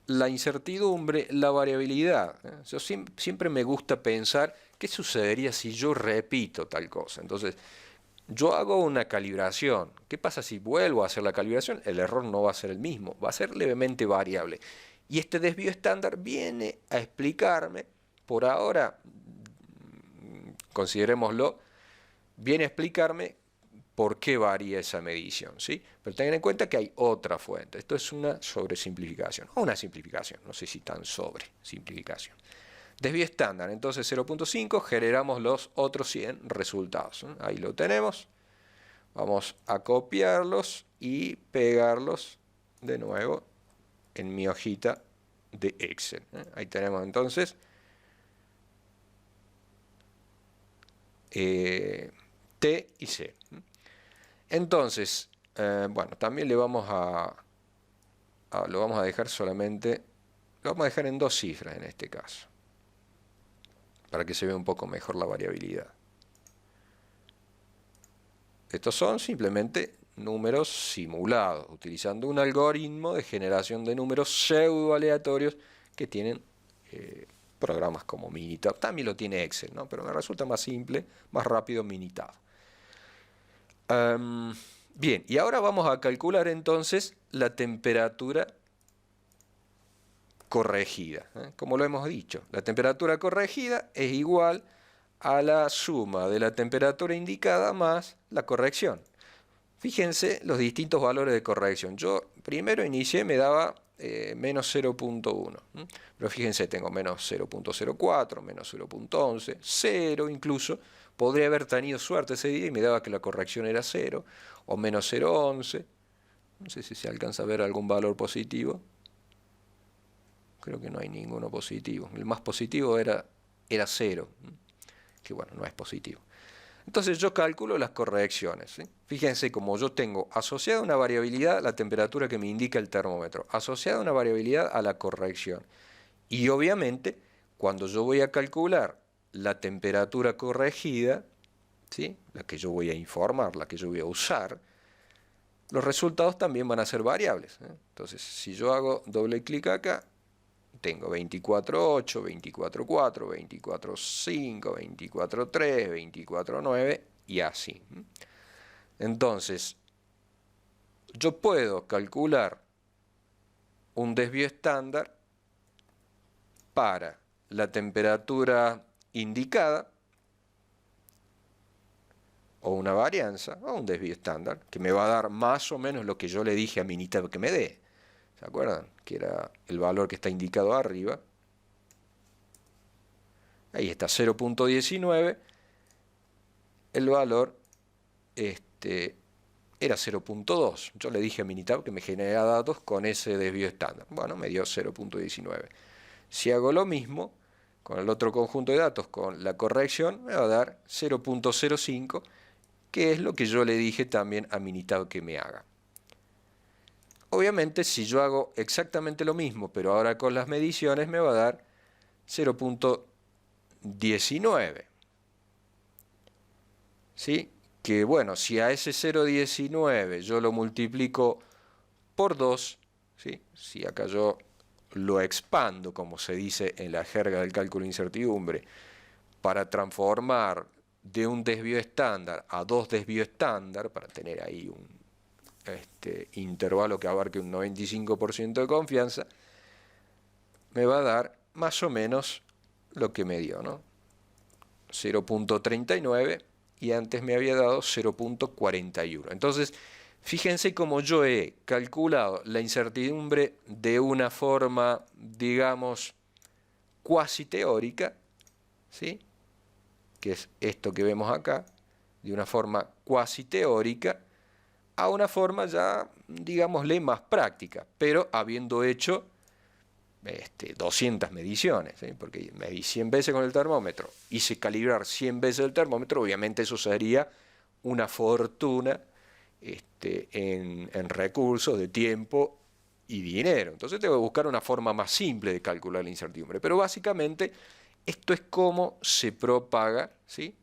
la incertidumbre, la variabilidad. Yo siempre me gusta pensar qué sucedería si yo repito tal cosa. Entonces, yo hago una calibración. ¿Qué pasa si vuelvo a hacer la calibración? El error no va a ser el mismo, va a ser levemente variable. Y este desvío estándar viene a explicarme, por ahora, considerémoslo, viene a explicarme por qué varía esa medición, ¿sí? Pero tengan en cuenta que hay otra fuente. Esto es una sobresimplificación, o una simplificación, no sé si tan sobresimplificación. Desvío estándar, entonces 0.5, generamos los otros 100 resultados. Ahí lo tenemos. Vamos a copiarlos y pegarlos de nuevo en mi hojita de Excel. Ahí tenemos entonces T y C. Entonces, bueno, también lo vamos a dejar solamente, lo vamos a dejar en 2 cifras en este caso, para que se vea un poco mejor la variabilidad. Estos son simplemente números simulados, utilizando un algoritmo de generación de números pseudo aleatorios que tienen programas como Minitab. También lo tiene Excel, ¿no? Pero me resulta más simple, más rápido Minitab. Bien, y ahora vamos a calcular entonces la temperatura corregida. Como lo hemos dicho, la temperatura corregida es igual a la suma de la temperatura indicada más la corrección. Fíjense los distintos valores de corrección. Yo primero inicié, me daba menos 0.1. Pero fíjense, tengo menos 0.04, menos 0.11, 0 incluso. Podría haber tenido suerte ese día y me daba que la corrección era 0, o menos 0.11. No sé si se alcanza a ver algún valor positivo. Creo que no hay ninguno positivo. El más positivo era 0, que bueno, no es positivo. Entonces yo calculo las correcciones, ¿sí? Fíjense, como yo tengo asociada una variabilidad la temperatura que me indica el termómetro, asociada una variabilidad a la corrección. Y obviamente, cuando yo voy a calcular la temperatura corregida, ¿sí? La que yo voy a informar, la que yo voy a usar, los resultados también van a ser variables, ¿eh? Entonces, si yo hago doble clic acá, tengo 24.8, 24.4, 24.5, 24.3, 24.9 y así. Entonces, yo puedo calcular un desvío estándar para la temperatura indicada, o una varianza, o un desvío estándar, que me va a dar más o menos lo que yo le dije a Minitab que me dé. ¿Se acuerdan? Que era el valor que está indicado arriba. Ahí está, 0.19. El valor era 0.2. Yo le dije a Minitab que me genera datos con ese desvío estándar. Bueno, me dio 0.19. Si hago lo mismo con el otro conjunto de datos, con la corrección, me va a dar 0.05, que es lo que yo le dije también a Minitab que me haga. Obviamente, si yo hago exactamente lo mismo, pero ahora con las mediciones, me va a dar 0.19. ¿Sí? Que bueno, si a ese 0.19 yo lo multiplico por 2, ¿sí? Si acá yo lo expando, como se dice en la jerga del cálculo de incertidumbre, para transformar de un desvío estándar a dos desvíos estándar, para tener ahí un intervalo que abarque un 95% de confianza, me va a dar más o menos lo que me dio, ¿no? 0.39 y antes me había dado 0.41. Entonces, fíjense cómo yo he calculado la incertidumbre de una forma, digamos, cuasi teórica, ¿sí? Que es esto que vemos acá, de una forma cuasi teórica, a una forma ya, digámosle, más práctica, pero habiendo hecho 200 mediciones, ¿sí? Porque medí 100 veces con el termómetro, hice calibrar 100 veces el termómetro, obviamente eso sería una fortuna en recursos de tiempo y dinero. Entonces tengo que buscar una forma más simple de calcular la incertidumbre, pero básicamente esto es cómo se propaga, ¿sí?,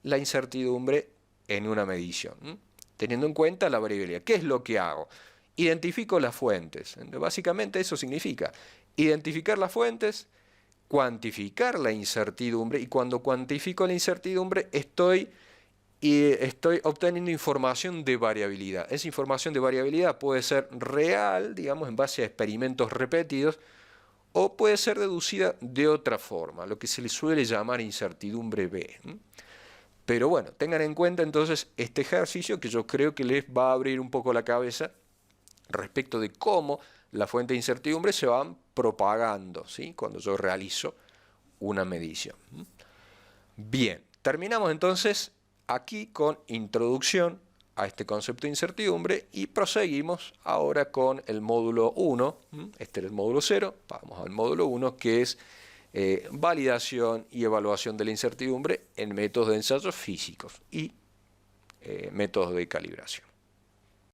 la incertidumbre en una medición, ¿sí?, teniendo en cuenta la variabilidad. ¿Qué es lo que hago? Identifico las fuentes. Básicamente eso significa identificar las fuentes, cuantificar la incertidumbre, y cuando cuantifico la incertidumbre estoy obteniendo información de variabilidad. Esa información de variabilidad puede ser real, digamos, en base a experimentos repetidos, o puede ser deducida de otra forma, lo que se le suele llamar incertidumbre B. Pero bueno, tengan en cuenta entonces este ejercicio, que yo creo que les va a abrir un poco la cabeza respecto de cómo las fuentes de incertidumbre se van propagando, ¿sí?, cuando yo realizo una medición. Bien, terminamos entonces aquí con introducción a este concepto de incertidumbre y proseguimos ahora con el módulo 1. Este es el módulo 0, vamos al módulo 1, que es validación y evaluación de la incertidumbre en métodos de ensayos físicos y métodos de calibración.